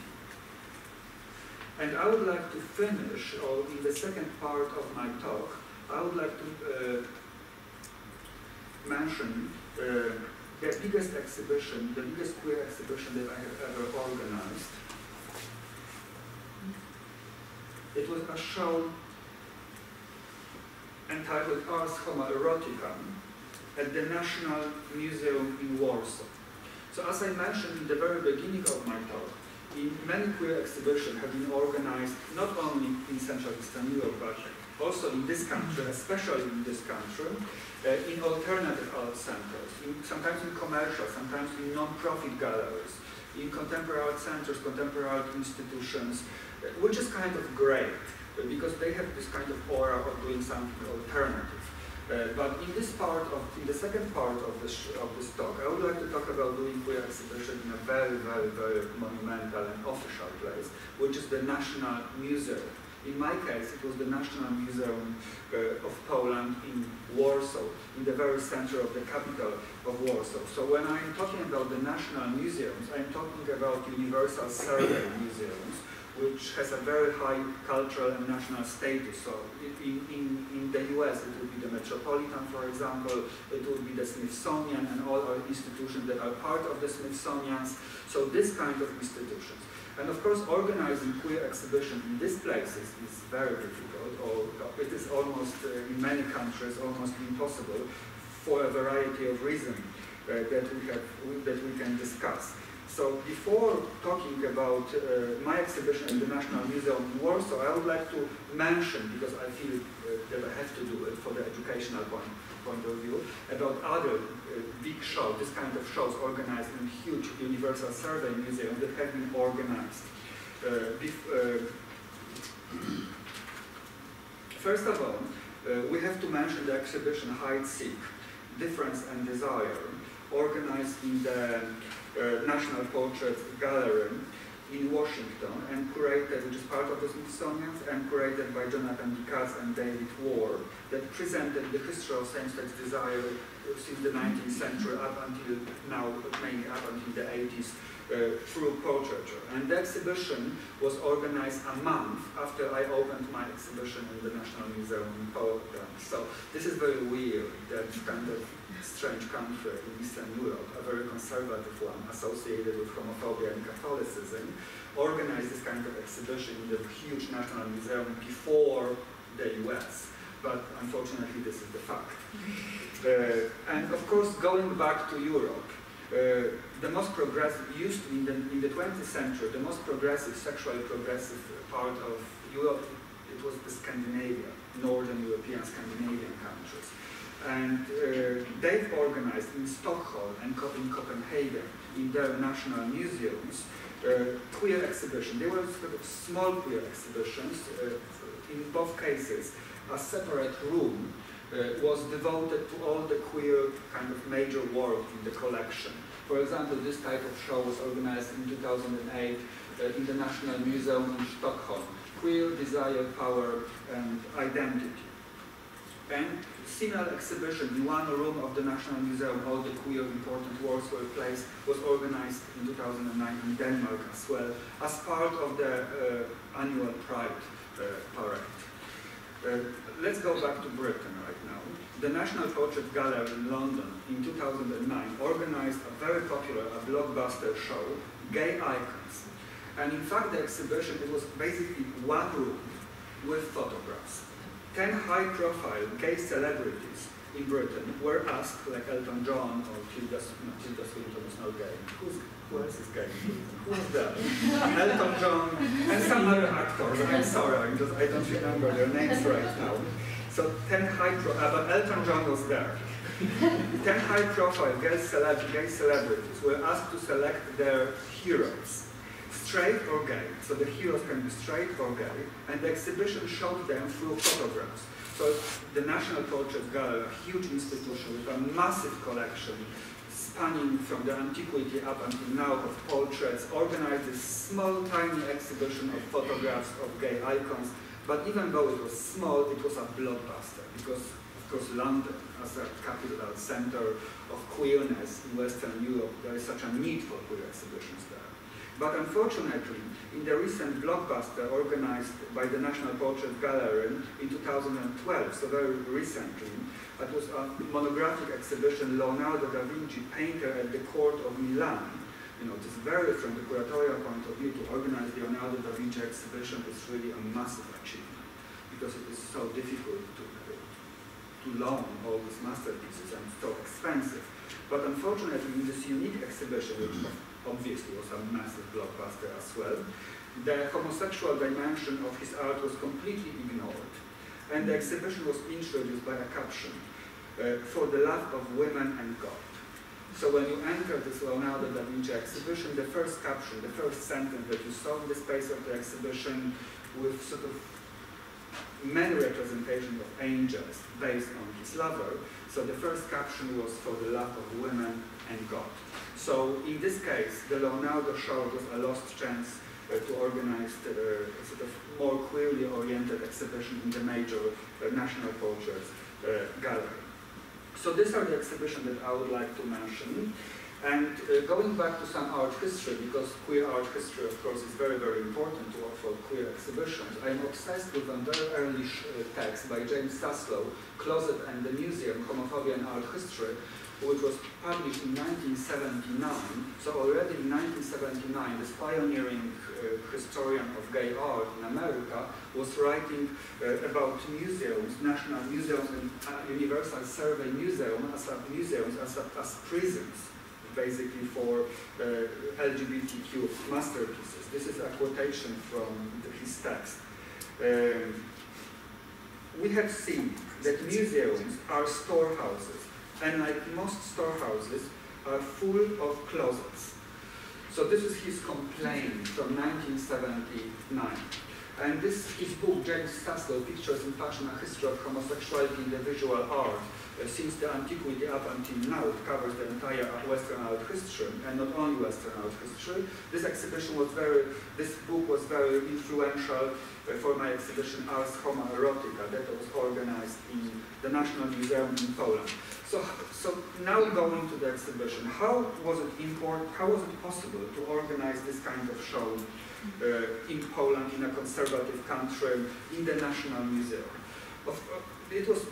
And I would like to finish, or in the second part of my talk, I would like to mention the biggest exhibition, the biggest queer exhibition that I have ever organized. It was a show entitled Ars Homoerotica at the National Museum in Warsaw. So as I mentioned in the very beginning of my talk, many queer exhibitions have been organized not only in Central Eastern Europe, but also in this country, especially in this country, in alternative art centers, sometimes in commercial, sometimes in non-profit galleries, in contemporary art centers, contemporary art institutions, which is kind of great, because they have this kind of aura of doing something alternative. But in the second part of this talk, I would like to talk about doing queer exhibition in a very, very, very monumental and official place, which is the National Museum. In my case, it was the National Museum of Poland in Warsaw, in the very center of the capital of Warsaw. So when I'm talking about the national museums, I'm talking about Universal Survey museums, which has a very high cultural and national status. So in the US, it would be the Metropolitan, for example, it would be the Smithsonian and all our institutions that are part of the Smithsonians. So this kind of institutions. And of course, organizing queer exhibition in these places is very difficult, or it is almost, in many countries, almost impossible for a variety of reasons that we can discuss. So before talking about my exhibition in the National Museum in Warsaw, I would like to mention, because I feel that I have to do it for the educational point of view, about other big shows, this kind of shows organized in huge Universal Survey museums that have been organized. First of all, we have to mention the exhibition Hide-Seek, Difference and Desire, organized in the National Portrait Gallery in Washington and curated, which is part of the Smithsonian, and curated by Jonathan Dicaz and David Ward, that presented the history of same-sex desire since the 19th century up until now, mainly up until the 80s, through portraiture. And the exhibition was organized a month after I opened my exhibition in the National Museum in Poland. So this is very weird, that kind of strange country in Eastern Europe, a very conservative one associated with homophobia and Catholicism, organized this kind of exhibition in the huge National Museum before the US. But unfortunately, this is the fact. And of course, going back to Europe, the most progressive, used in the 20th century, the most progressive, sexually progressive part of Europe, it was the Scandinavia, Northern European Scandinavian countries. And they've organized in Stockholm and in Copenhagen, in their national museums, queer exhibitions. They were sort of small queer exhibitions. In both cases, a separate room was devoted to all the queer kind of major work in the collection. For example, this type of show was organized in 2008 in the National Museum in Stockholm. Queer, Desire, Power, and Identity. And similar exhibition in one room of the National Museum, all the queer important works were placed, was organized in 2009 in Denmark as well, as part of the annual Pride parade. Let's go back to Britain right now. The National Portrait Gallery in London in 2009 organized a very popular, a blockbuster show, Gay Icons. And in fact, the exhibition, it was basically one room with photographs. 10 high-profile gay celebrities in Britain were asked, like Elton John or Tilda Swinton is not gay. Who else is gay? Who's that? Elton John and some other actors. I'm sorry, because I don't remember their names right now. So 10 but Elton John was there. 10 high-profile gay celebrities were asked to select their heroes. straight or gay. So the heroes can be straight or gay, and the exhibition showed them through photographs. So the National Portrait Gallery, a huge institution with a massive collection spanning from the antiquity up until now of portraits, organized this small, tiny exhibition of photographs of gay icons. But even though it was small, it was a blockbuster because, of course, London, as a capital center of queerness in Western Europe, there is such a need for queer exhibitions there. But unfortunately, in the recent blockbuster organized by the National Portrait Gallery in 2012, so very recently, it was a monographic exhibition, Leonardo da Vinci, painter at the court of Milan. You know, this very, from the curatorial point of view, to organize the Leonardo da Vinci exhibition is really a massive achievement, because it is so difficult to loan all these masterpieces and so expensive. But unfortunately, in this unique exhibition, which obviously was a massive blockbuster as well, the homosexual dimension of his art was completely ignored. And the exhibition was introduced by a caption, for the love of women and God. So when you enter this Leonardo da Vinci exhibition, the first caption, the first sentence that you saw in the space of the exhibition, with sort of many representations of angels based on his lover. So the first caption was for the love of women and God. So in this case, the Leonardo show was a lost chance to organize a sort of more queerly oriented exhibition in the major National Portrait Gallery. So these are the exhibitions that I would like to mention. And going back to some art history, because queer art history, of course, is very, very important for queer exhibitions, I'm obsessed with a very early text by James Saslow, Closet and the Museum, Homophobia and Art History, which was published in 1979. So already in 1979, this pioneering historian of gay art in America was writing about museums, national museums and Universal Survey Museum as prisons, basically for LGBTQ masterpieces. This is a quotation from his text. We have seen that museums are storehouses, and like most storehouses, are full of closets. So this is his complaint from 1979. And his book, James Saslow, Pictures in Fashion, A History of Homosexuality in the Visual Art, since the antiquity up until now, it covers the entire Western art history, and not only Western art history. This book was very influential for my exhibition Ars Homoerotica that was organized in the National Museum in Poland. So now going to the exhibition, how was it possible to organize this kind of show in Poland, in a conservative country, in the National Museum? It was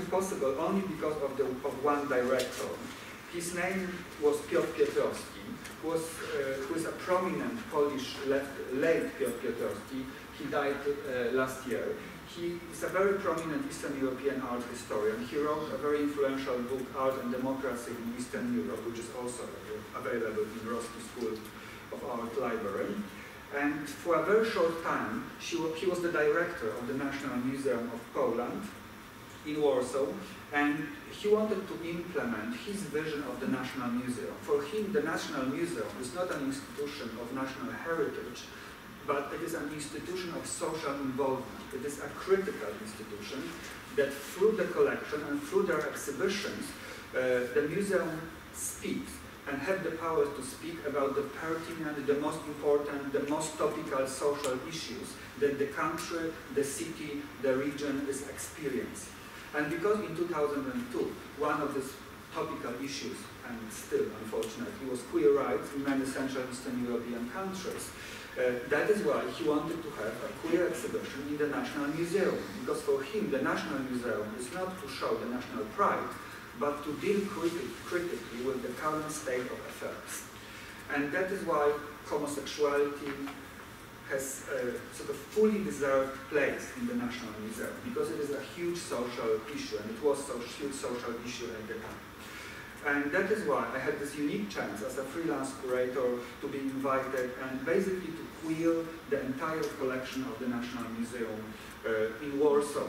possible only because of one director. His name was Piotr Piotrowski, who is a prominent Polish late Piotr Piotrowski. He died last year. He is a very prominent Eastern European art historian. He wrote a very influential book, Art and Democracy in Eastern Europe, which is also available in Roski School of Art Library. And for a very short time, he was the director of the National Museum of Poland in Warsaw, and he wanted to implement his vision of the National Museum. For him, the National Museum is not an institution of national heritage, but it is an institution of social involvement. It is a critical institution that through the collection and through their exhibitions, the museum speaks and have the power to speak about the pertinent, the most important, the most topical social issues that the country, the city, the region is experiencing. And because in 2002, one of these topical issues, and still unfortunately, was queer rights in many Central Eastern European countries, that is why he wanted to have a queer exhibition in the National Museum. Because for him, the National Museum is not to show the national pride, but to deal critically with the current state of affairs. And that is why homosexuality has a sort of fully deserved place in the National Museum, because it is a huge social issue, and it was a huge social issue at the time. And that is why I had this unique chance as a freelance curator to be invited and basically to queer the entire collection of the National Museum in Warsaw.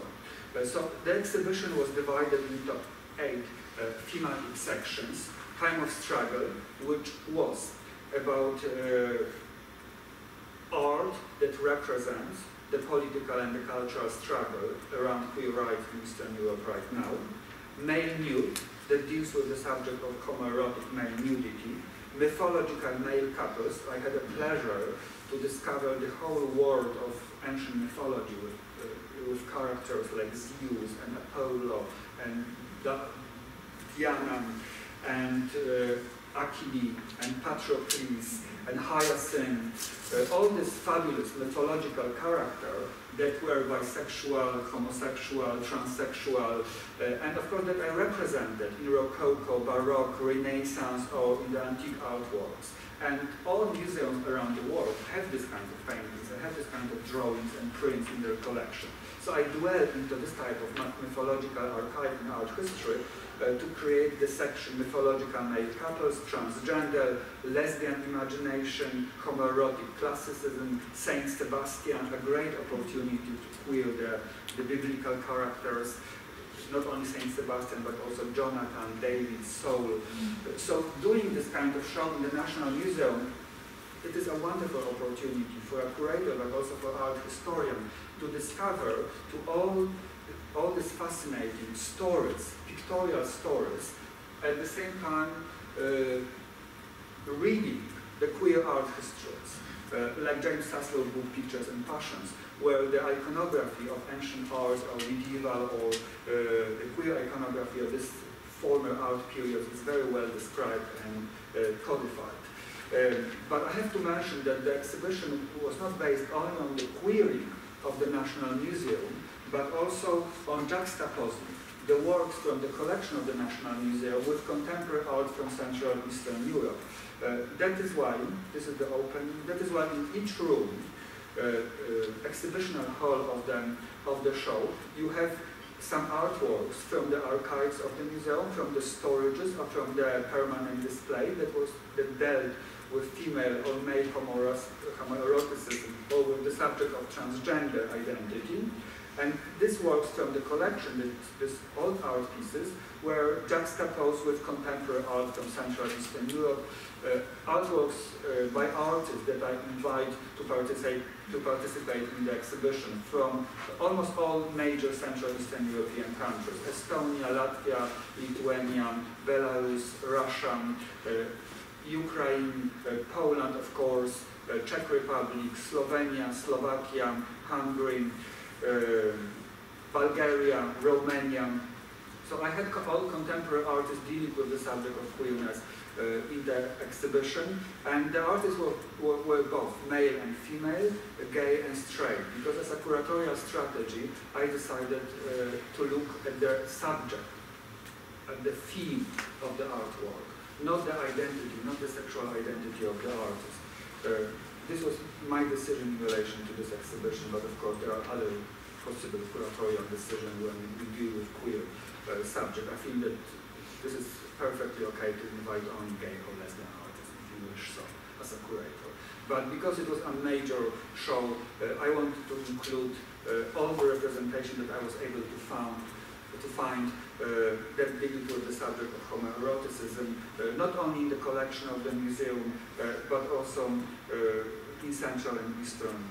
So the exhibition was divided into 8 thematic sections. Time of Struggle, which was about art that represents the political and the cultural struggle around queer rights in Eastern Europe right now. Male nude, that deals with the subject of homoerotic male nudity. Mythological male couples. I had a pleasure to discover the whole world of ancient mythology with characters like Zeus and Apollo and Diana and Achille and Patroclus and Hyacinth, all these fabulous mythological characters that were bisexual, homosexual, transsexual, and of course that I represented in Rococo, Baroque, Renaissance, or in the antique artworks. And all museums around the world have this kind of paintings, and have this kind of drawings and prints in their collection. So I dwell into this type of mythological archive in art history to create the section mythological male couples, transgender, lesbian imagination, homoerotic classicism, Saint Sebastian, a great opportunity to queer the biblical characters, not only Saint Sebastian, but also Jonathan, David, Saul. So doing this kind of show in the National Museum, it is a wonderful opportunity for a curator, but also for art historian, to discover all these fascinating stories, pictorial stories, at the same time reading the queer art histories, like James Saslow's book Pictures and Passions, where the iconography of ancient art or medieval or the queer iconography of this former art period is very well described and codified. But I have to mention that the exhibition was not based only on the queering of the National Museum, but also on juxtaposing the works from the collection of the National Museum with contemporary art from Central and Eastern Europe. That is why, this is the opening, that is why in each room, exhibitional hall of the show, you have some artworks from the archives of the museum, from the storages, or from the permanent display that dealt with female or male homoeroticism, or with the subject of transgender identity. And these works from the collection, these old art pieces, were juxtaposed with contemporary art from Central and Eastern Europe, artworks by artists that I invite to participate in the exhibition from almost all major Central and Eastern European countries: Estonia, Latvia, Lithuania, Belarus, Russia, Ukraine, Poland, of course, Czech Republic, Slovenia, Slovakia, Hungary, Bulgaria, Romania. So I had all contemporary artists dealing with the subject of queerness in the exhibition, and the artists were both male and female, gay and straight, because as a curatorial strategy I decided to look at the subject, at the theme of the artwork, not the identity, not the sexual identity of the artist. This was my decision in relation to this exhibition, but of course there are other possible curatorial decisions when we deal with queer subject. I think that this is perfectly okay to invite only gay or lesbian artists if you wish so, as a curator. But because it was a major show, I wanted to include all the representation that I was able to find that deal with the subject of homoeroticism, not only in the collection of the museum, but also in Central and Eastern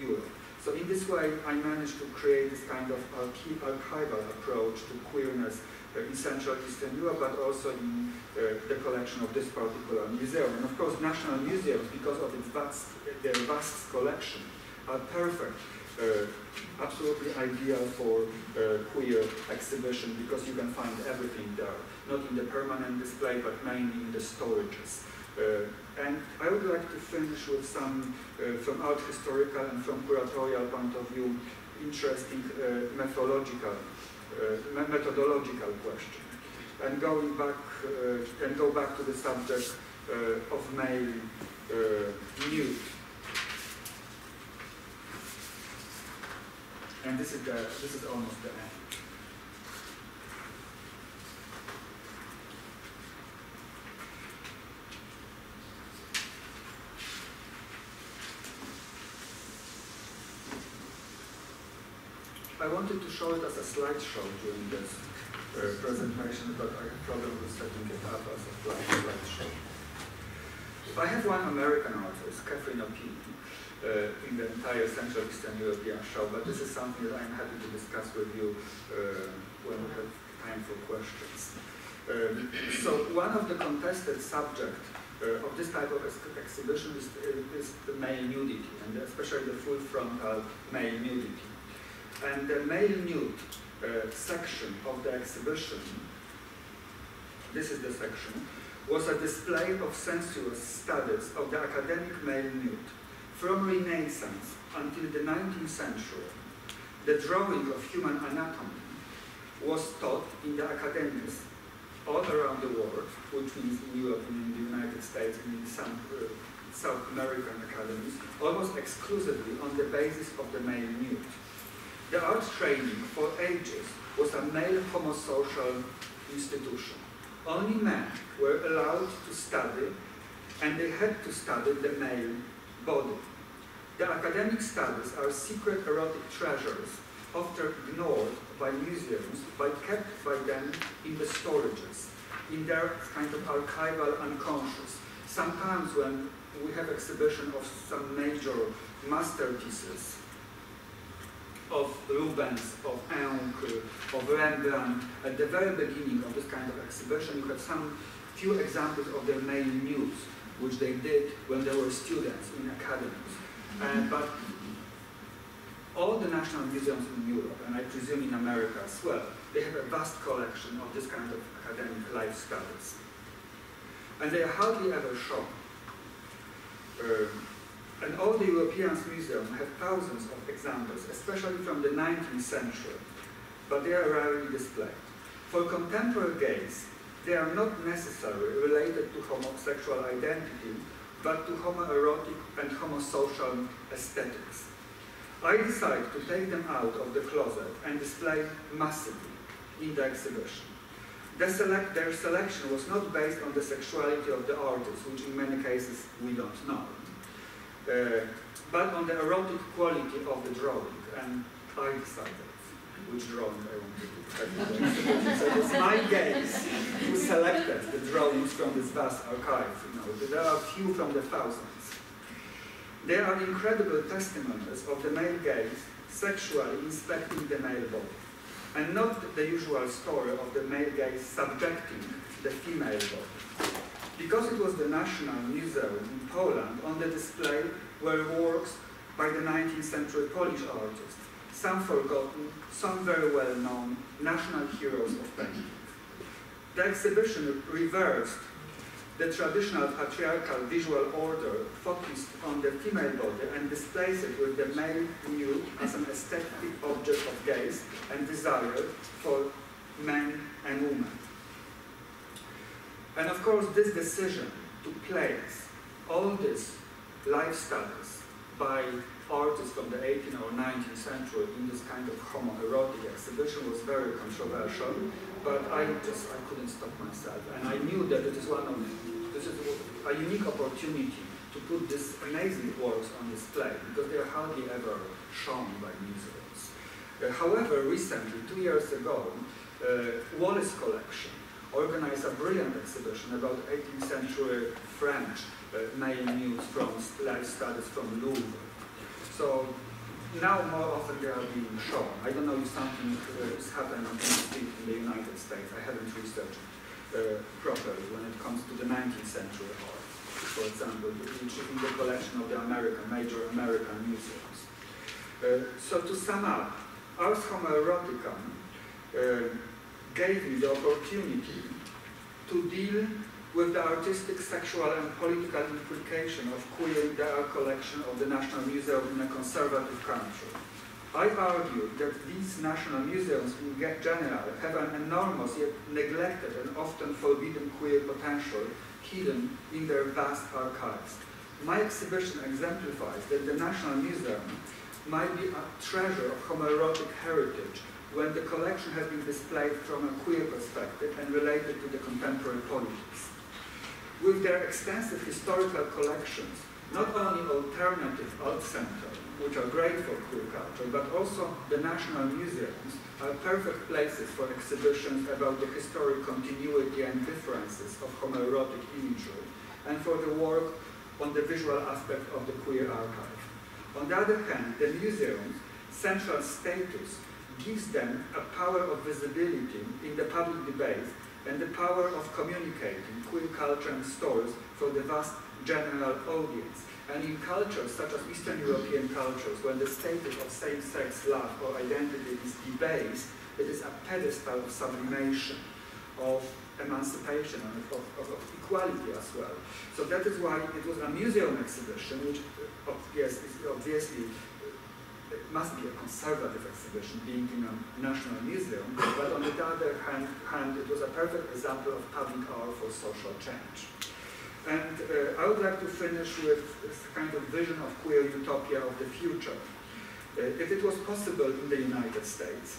Europe. So in this way, I managed to create this kind of archival approach to queerness in Central and Eastern Europe, but also in the collection of this particular museum. And of course, national museums, because of their vast collection, are perfect, absolutely ideal for queer exhibition, because you can find everything there, not in the permanent display, but mainly in the storages. And I would like to finish with some, from art historical and from curatorial point of view, interesting methodological question. And going back, and go back to the subject of male nude. And this is almost the end. I wanted to show it as a slideshow during this presentation, but I have problem with setting it up as a slideshow. If I have one American artist, Catherine O'Pini, in the entire Central Eastern European show, but this is something that I'm happy to discuss with you when we have time for questions. So one of the contested subjects of this type of exhibition is the male nudity, and especially the full frontal male nudity. And the male nude section of the exhibition, this is the section, was a display of sensuous studies of the academic male nude. From Renaissance until the 19th century, the drawing of human anatomy was taught in the academies all around the world, which means in Europe and in the United States and in some South American academies, almost exclusively on the basis of the male nude. The art training for ages was a male homosocial institution. Only men were allowed to study, and they had to study the male body. The academic studies are secret erotic treasures, often ignored by museums, but kept by them in the storages, in their kind of archival unconscious. Sometimes when we have exhibition of some major masterpieces, of Rubens, of Ingres, of Rembrandt, at the very beginning of this kind of exhibition, you have some few examples of their male nudes, which they did when they were students in academies. But all the national museums in Europe, and I presume in America as well, they have a vast collection of this kind of academic life studies. And they are hardly ever shown. And all the European museums have thousands of examples, especially from the 19th century, but they are rarely displayed. For contemporary gaze, they are not necessarily related to homosexual identity, but to homoerotic and homosocial aesthetics. I decided to take them out of the closet and display massively in the exhibition. Their selection was not based on the sexuality of the artist, which in many cases we don't know, but on the erotic quality of the drawing, and I decided which drawing I wanted to do. So it was my gaze who selected the drawings from this vast archive. There are few from the thousands. They are incredible testimonies of the male gaze sexually inspecting the male body, and not the usual story of the male gaze subjecting the female body. Because it was the National Museum in Poland, on the display were works by the 19th century Polish artists, some forgotten, some very well known, national heroes of painting. The exhibition reversed the traditional patriarchal visual order focused on the female body and displays it with the male nude as an aesthetic object of gaze and desire for men and women. And of course, this decision to place all these life studies by artists from the 18th or 19th century in this kind of homoerotic exhibition was very controversial, but I couldn't stop myself. And I knew that this is a unique opportunity to put these amazing works on display, because they are hardly ever shown by museums. However, recently, 2 years ago, Wallace Collection organized a brilliant exhibition about 18th century French male nudes from life studies from Louvre. So now more often they are being shown. I don't know if something is happening on the street in the United States. I haven't researched properly when it comes to the 19th century art, for example, which is in the collection of the major American museums. So to sum up, Ars Homoerotica gave me the opportunity to deal with the artistic, sexual, and political implication of queering the art collection of the National Museum in a conservative country. I argue that these national museums in general have an enormous yet neglected and often forbidden queer potential hidden in their vast archives. My exhibition exemplifies that the National Museum might be a treasure of homoerotic heritage when the collection has been displayed from a queer perspective and related to the contemporary politics. With their extensive historical collections, not only alternative art centers, which are great for queer culture, but also the national museums are perfect places for exhibitions about the historic continuity and differences of homoerotic imagery and for the work on the visual aspect of the queer archive. On the other hand, the museum's central status gives them a power of visibility in the public debate and the power of communicating queer culture and stories for the vast general audience. And in cultures such as Eastern European cultures, when the status of same-sex love or identity is debased, it is a pedestal of sublimation, of emancipation, and of equality as well. So that is why it was a museum exhibition, which obviously it must be a conservative exhibition, being in a national museum, but on the other hand, it was a perfect example of public art for social change. And I would like to finish with this kind of vision of queer utopia of the future. If it was possible in the United States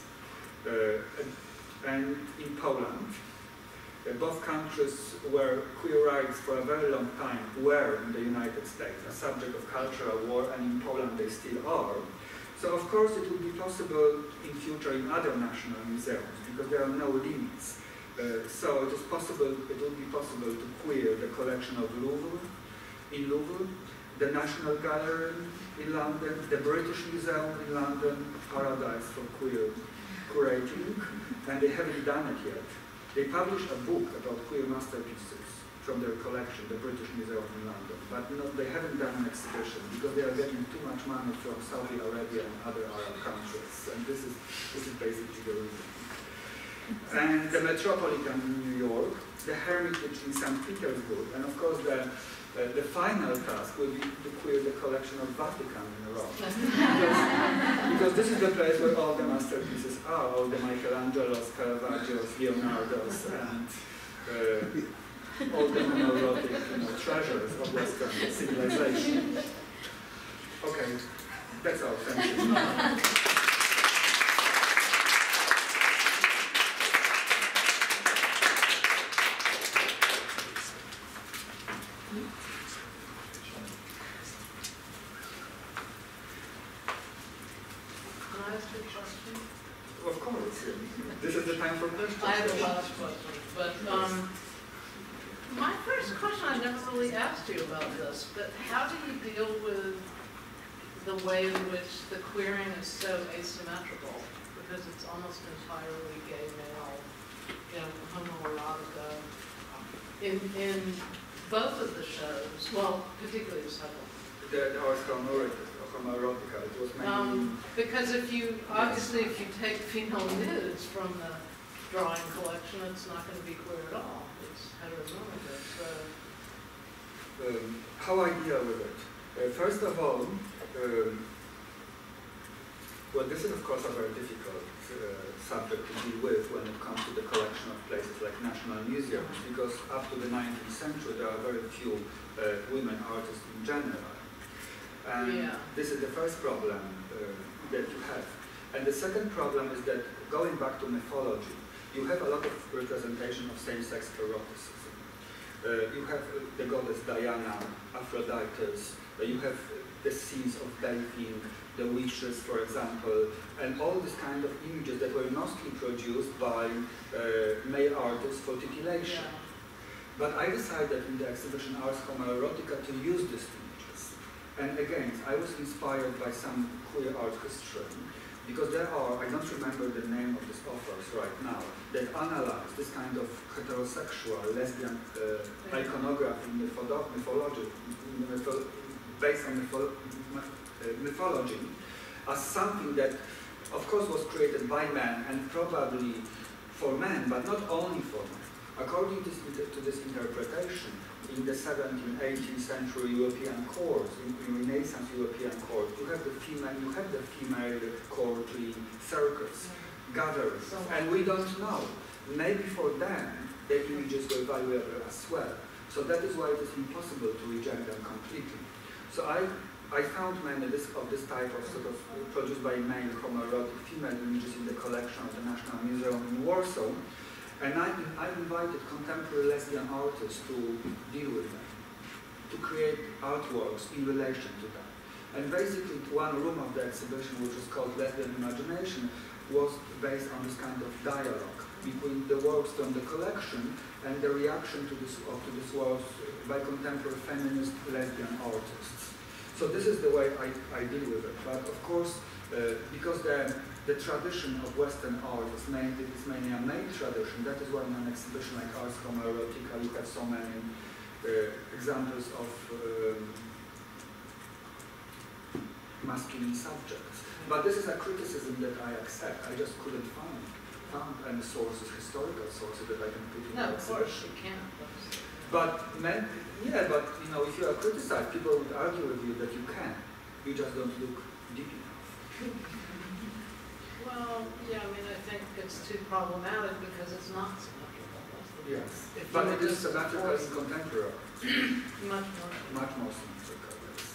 and in Poland, both countries where queer rights for a very long time were in the United States a subject of cultural war, and in Poland they still are. So of course it would be possible in future in other national museums, because there are no limits. So it would be possible to queer the collection of in Louvre, the National Gallery in London, the British Museum in London, paradise for queer curating, and they haven't done it yet. They published a book about queer masterpieces from their collection, the British Museum in London, but they haven't done an exhibition because they are getting too much money from Saudi Arabia and other Arab countries, and this is basically the reason. And the Metropolitan in New York, the Hermitage in St. Petersburg, and of course the final task will be to queer the collection of Vatican in Rome. because this is the place where all the masterpieces are, all the Michelangelos, Caravaggios, Leonardos, and all the homoerotic treasures of Western civilization. Okay, that's all. Thank you. Of course. This is the time for questions. I have a lot of questions, but my first question, I never really asked you about this, but how do you deal with the way in which the queering is so asymmetrical? Because it's almost entirely gay male, homoerotica in both of the shows, well, particularly the second. The homoerotica, it was mainly... because if you take female nudes from the drawing collection, it's not going to be queer at all. It's heteronormative. So. How I deal with it? First of all, well, this is of course a very difficult subject to deal with when it comes to the collection of places like national museums, because up to the 19th century there are very few women artists in general. And this is the first problem that you have. And the second problem is that, going back to mythology, you have a lot of representation of same-sex eroticism. You have the goddess Diana, Aphrodite, you have the scenes of bathing, the witches, for example, and all these kind of images that were mostly produced by male artists for titillation. But I decided in the exhibition Ars Homoerotica to use these images. And again, I was inspired by some queer art history, because there are, I don't remember the name of these authors right now, that analyze this kind of heterosexual, lesbian iconography in mythology, based on mythology, as something that, of course, was created by men and probably for men, but not only for men. According to this interpretation, in the 17th, 18th century European courts, in Renaissance European courts, you have the female courtly circus, gatherings, and we don't know. Maybe for them, the images were valuable as well. So that is why it is impossible to reject them completely. So I found many of this type of sort of produced by male homoerotic female images in the collection of the National Museum in Warsaw. And I invited contemporary lesbian artists to deal with them, to create artworks in relation to that. And basically, one room of the exhibition, which was called Lesbian Imagination, was based on this kind of dialogue between the works from the collection and the reaction to this works by contemporary feminist lesbian artists. So this is the way I deal with it. But of course, because the tradition of Western art is mainly a male tradition, that is why in an exhibition like Ars Homoerotica you have so many examples of masculine subjects. But this is a criticism that I accept. I just couldn't find any sources, historical sources that I can put in the exhibition. No, of course you can't. But you know, if you are criticized, people would argue with you that you can. You just don't look deep enough. Well, yeah, I mean, I think it's too problematic because it's not symmetrical. Yes, if but it is symmetrical in contemporary. Much more. Much more symmetrical, yes.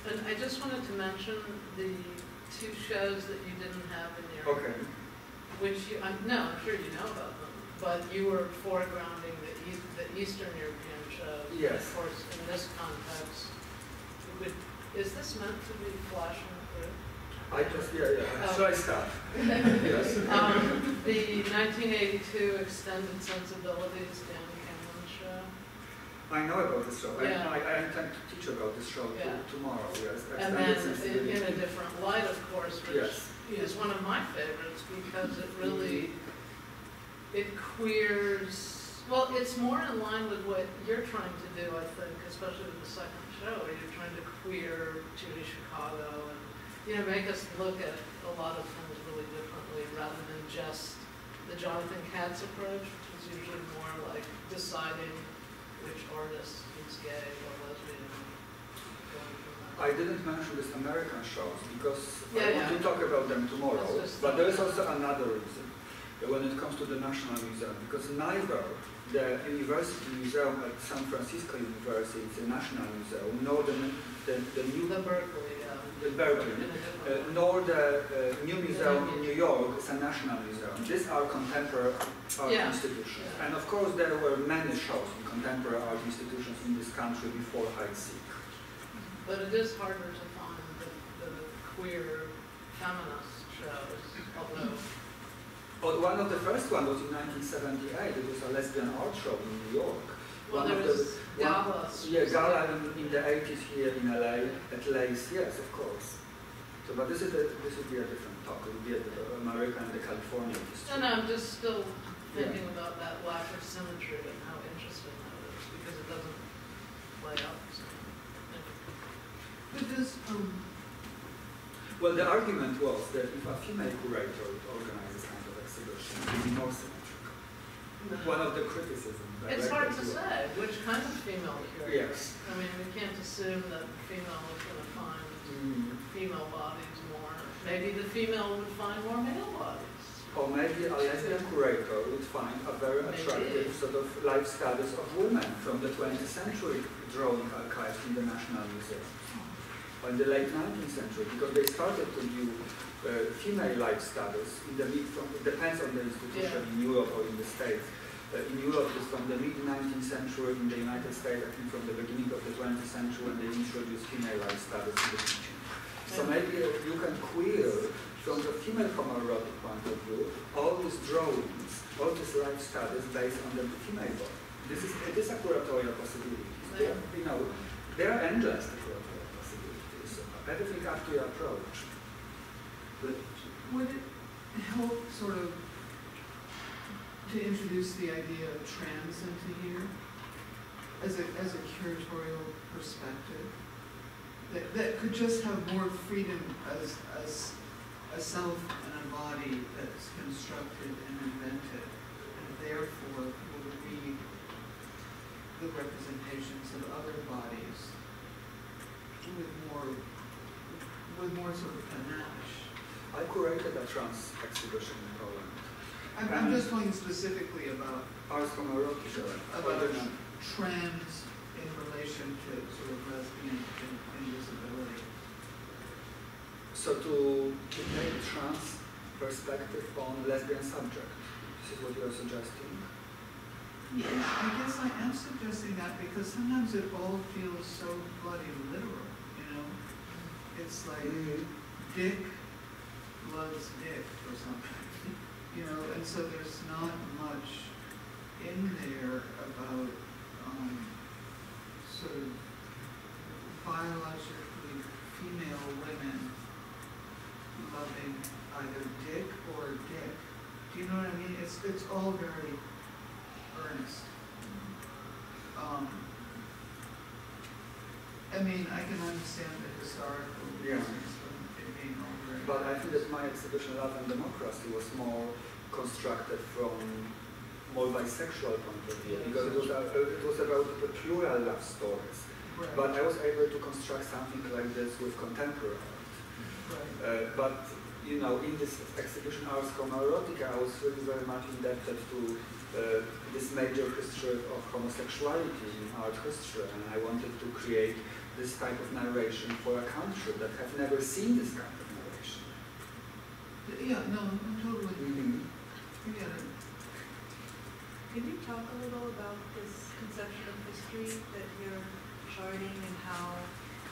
And I just wanted to mention the two shows that you didn't have in your, which I'm sure you know about them, but you were foregrounding the Eastern European shows. Yes. Of course, in this context, is this meant to be flashing through? Shall I start? Yes. The 1982 Extended Sensibilities Dan Cameron show. I know about this show. Yeah. I intend to teach about this show tomorrow. Yes. And then in a different light, of course, which is one of my favorites because it really it queers. Well, it's more in line with what you're trying to do, I think, especially with the second show, where you're trying to queer Judy Chicago and make us look at a lot of things really differently rather than just the Jonathan Katz approach, which is usually more like deciding which artist is gay or lesbian. I didn't mention these American shows because I want to yeah. talk about them tomorrow. But there is also another reason when it comes to the National Museum, because neither the University Museum at San Francisco University, it's a national museum, nor the new Berkeley, nor the new museum in New York is a national museum. These are contemporary art institutions. Yeah. And of course there were many shows in contemporary art institutions in this country before High-Seek. But it is harder to find the queer feminist shows, although... Well, one of the first ones was in 1978. It was a lesbian art show in New York. Well, there was Gala. Gala in the 80s here in LA, at Lace, yes, of course. So, but this would be a different talk. It would be the American and the California history. And I'm just still thinking about that lack of symmetry and how interesting that is, because it doesn't play out. So. But does, well, the argument was that if a female curator would organize this kind of exhibition, it would be more symmetrical. No. One of the criticisms. It's hard to say which kind of female curator. Yes. I mean, we can't assume that the female is going to find female bodies more. Maybe the female would find more male bodies. Or maybe a lesbian curator would find a very attractive sort of life studies of women from the 20th century drawing archives in the National Museum. Or in the late 19th century, because they started to do female life studies in the it depends on the institution in Europe or in the States. In Europe, it's from the mid-19th century. In the United States, I think from the beginning of the 20th century, when they introduced female life studies in the teaching. So maybe you can queer, from the female homoerotic point of view, all these drawings, all these life studies based on the female body. It is a curatorial possibility. There are endless curatorial possibilities. Everything up to your approach. but would it help sort of to introduce the idea of trans into here as a curatorial perspective that could just have more freedom as a self and a body that's constructed and invented, and therefore will read the representations of other bodies with more sort of panache. I curated a trans exhibition in Poland. I'm just talking specifically about Ars Homoerotica. trans in relation to sort of lesbian invisibility. So to take trans perspective on lesbian subject, this is what you are suggesting? Yeah, I guess I am suggesting that because sometimes it all feels so bloody literal, It's like Dick loves Dick or something, you know, and so there's not much in there about sort of biologically female women loving either Dick or Dick. Do you know what I mean? It's all very earnest. I mean, I can understand the historical reasons for it being all very. But I think that my exhibition, Love and Democracy, was more constructed from more bisexual point of view, because it was about the plural love stories. Right. But I was able to construct something like this with contemporary art. Right. But you know, in this exhibition, Ars Homoerotica, I was really very much indebted to this major history of homosexuality in art history, and I wanted to create this type of narration for a country that have never seen this kind of narration. Yeah, no, I'm totally. I get it. Can you talk a little about this conception of history that you're charting and how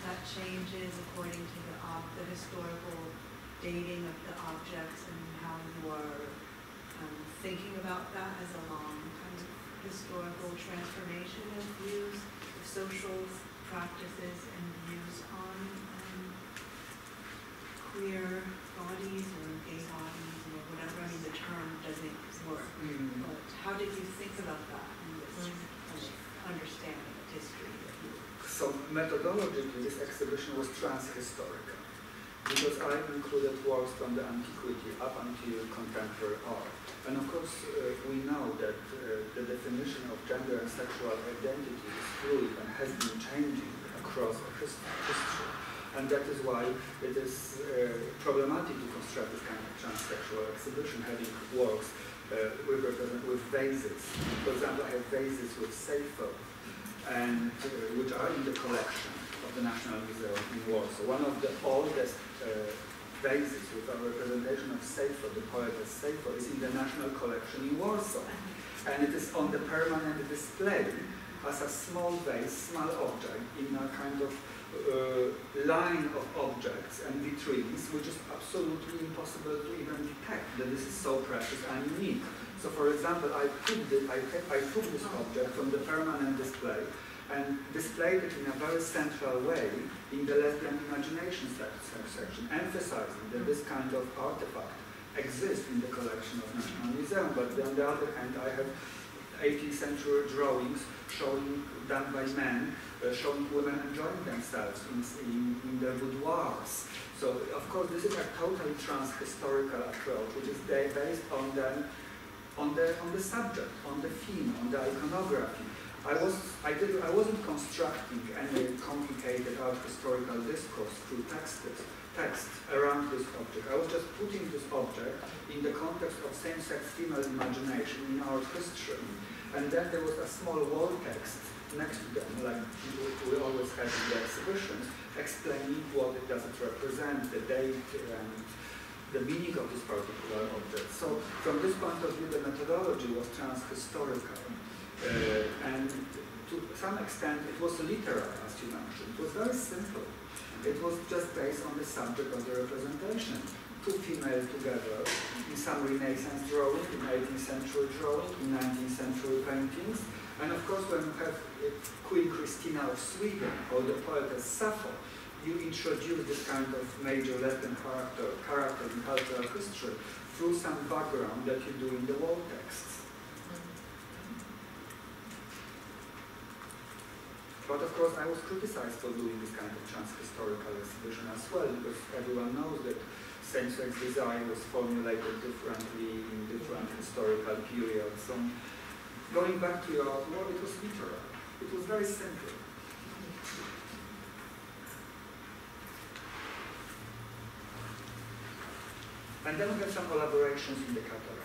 that changes according to the historical dating of the objects and how you are thinking about that as a long kind of historical transformation of views, of social practices and views on queer bodies or gay bodies or whatever. I mean, the term doesn't work, but how did you think about that in this kind of understanding of history that you? So methodologically, this exhibition was transhistorical, because I included works from the antiquity up until contemporary art. And of course, we know that the definition of gender and sexual identity is fluid and has been changing across history. And that is why it is problematic to construct this kind of transsexual exhibition, having works with vases. For example, I have vases with Seifo, and which are in the collection of the National Museum in Warsaw. One of the oldest vases with a representation of Seifo, the poetess Seifo, is in the National Collection in Warsaw. And it is on the permanent display as a small vase, small object, in a kind of line of objects and vitrines, which is absolutely impossible to even detect that this is so precious and unique. So for example, I took this object from the permanent display and displayed it in a very central way in the lesbian imagination section, emphasizing that this kind of artifact exists in the collection of National Museum. But on the other hand, I have 18th century drawings done by men, showing women enjoying themselves in their boudoirs. So, of course, this is a totally trans-historical approach, which is based on the subject, on the theme, on the iconography. I wasn't constructing any complicated art historical discourse through text around this object. I was just putting this object in the context of same-sex female imagination in art history. And then there was a small wall text next to them, like we always have in the exhibitions, explaining what it does represent, the date, and the meaning of this particular object. So from this point of view, the methodology was trans-historical. And to some extent, it was literary, as you mentioned. It was very simple. It was just based on the subject of the representation. Two females together in some Renaissance drawing, in 18th century drawing, in 19th century paintings. And of course, when you have Queen Christina of Sweden or the poetess Sappho, you introduce this kind of major lesbian character in cultural history through some background that you do in the wall texts. But of course, I was criticized for doing this kind of trans-historical exhibition as well, because everyone knows that same-sex design was formulated differently in different historical periods. So going back to your work, it was literary. It was very simple. And then we have some collaborations in the catalog.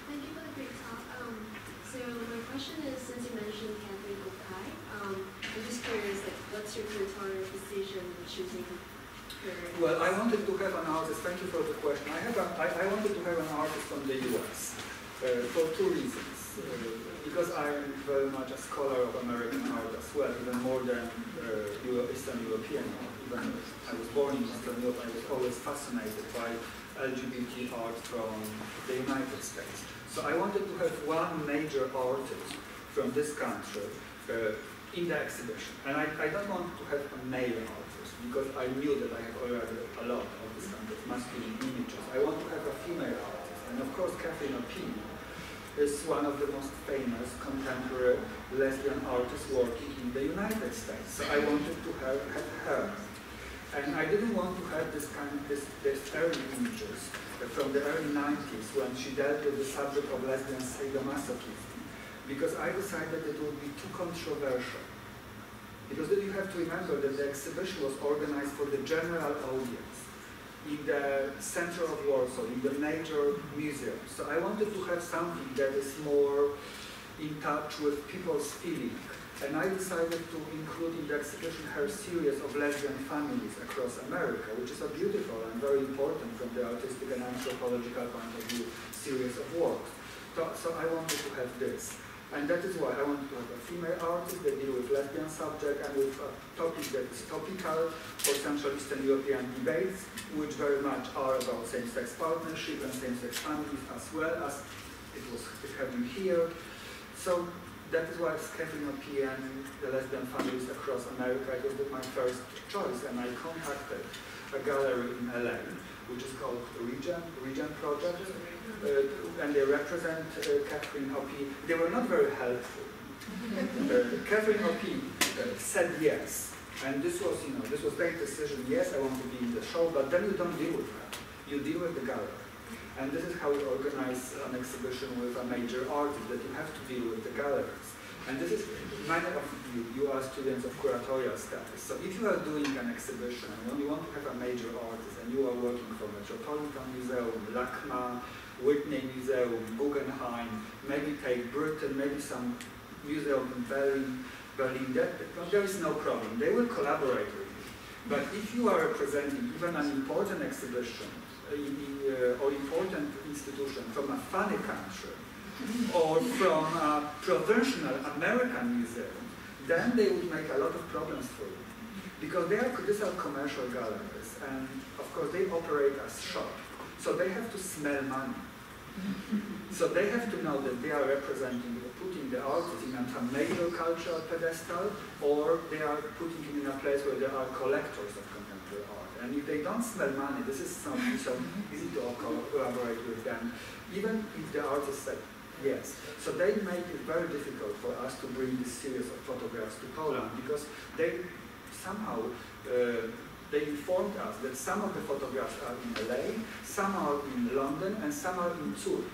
Thank you for the great talk. So my question is, since you mentioned Catherine Okai, I'm just curious, like, what's your curatorial decision in choosing her? Well, I wanted to have an artist. Thank you for the question. I wanted to have an artist from the US for two reasons. because I'm very much a scholar of American art as well, even more than Eastern European art. Even I was born in Eastern Europe, I was always fascinated by LGBT art from the United States. So I wanted to have one major artist from this country in the exhibition. And I don't want to have a male artist, because I knew that I have already a lot of this kind of masculine images. I want to have a female artist. And of course, Catherine O'Pini is one of the most famous contemporary lesbian artists working in the United States. So I wanted to have her. And I didn't want to have this early images from the early 90s when she dealt with the subject of lesbian sadomasochism, because I decided it would be too controversial. Because then you have to remember that the exhibition was organized for the general audience in the center of Warsaw, in the major museum. So I wanted to have something that is more in touch with people's feeling. And I decided to include in the exhibition her series of lesbian families across America, which is a beautiful and very important from the artistic and anthropological point of view series of works. So I wanted to have this. And that is why I wanted to have a female artist that deal with lesbian subject and with a topic that is topical for Central Eastern European debates, which very much are about same-sex partnership and same-sex families, as well as it was happening here. So that is why Catherine O'Pini and the lesbian families across America, it was my first choice, and I contacted a gallery in LA, which is called Region Project, and they represent Catherine O'Pini. They were not very helpful. Catherine O'Pini said yes, and this was, this was their decision. Yes, I want to be in the show, but then you don't deal with her. You deal with the gallery. And this is how you organize an exhibition with a major artist, that you have to deal with the galleries. And this is, many of you are students of curatorial studies. So if you are doing an exhibition and you want to have a major artist and you are working for Metropolitan Museum, LACMA, Whitney Museum, Guggenheim, maybe take Britain, maybe some museum in Berlin, there is no problem. They will collaborate with you. But if you are representing even an important exhibition, or important institution from a funny country, or from a provincial American museum, then they would make a lot of problems for you. Because these are commercial galleries, and of course they operate as shop. So they have to smell money. So they have to know that they are putting the artist in a major cultural pedestal, or they are putting him in a place where there are collectors of contemporary art. And if they don't smell money, this is something so easy to collaborate with them, even if the artist said yes. So they make it very difficult for us to bring this series of photographs to Poland, because they somehow they informed us that some of the photographs are in LA, some are in London, and some are in Zurich,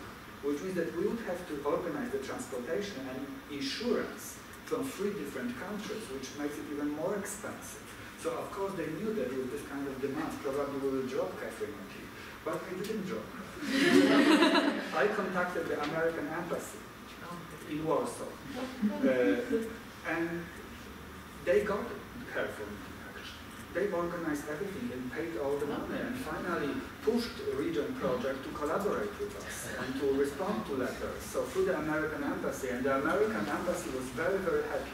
which means that we would have to organize the transportation and insurance from 3 different countries, which makes it even more expensive. So of course they knew that with this kind of demand, probably we will drop Catherine O'Pini, but we didn't drop her. I contacted the American embassy in Warsaw, and they got her for me. They organized everything and paid all the money, and finally pushed Region Project to collaborate with us and to respond to letters. So through the American embassy, and the American embassy was very, very happy,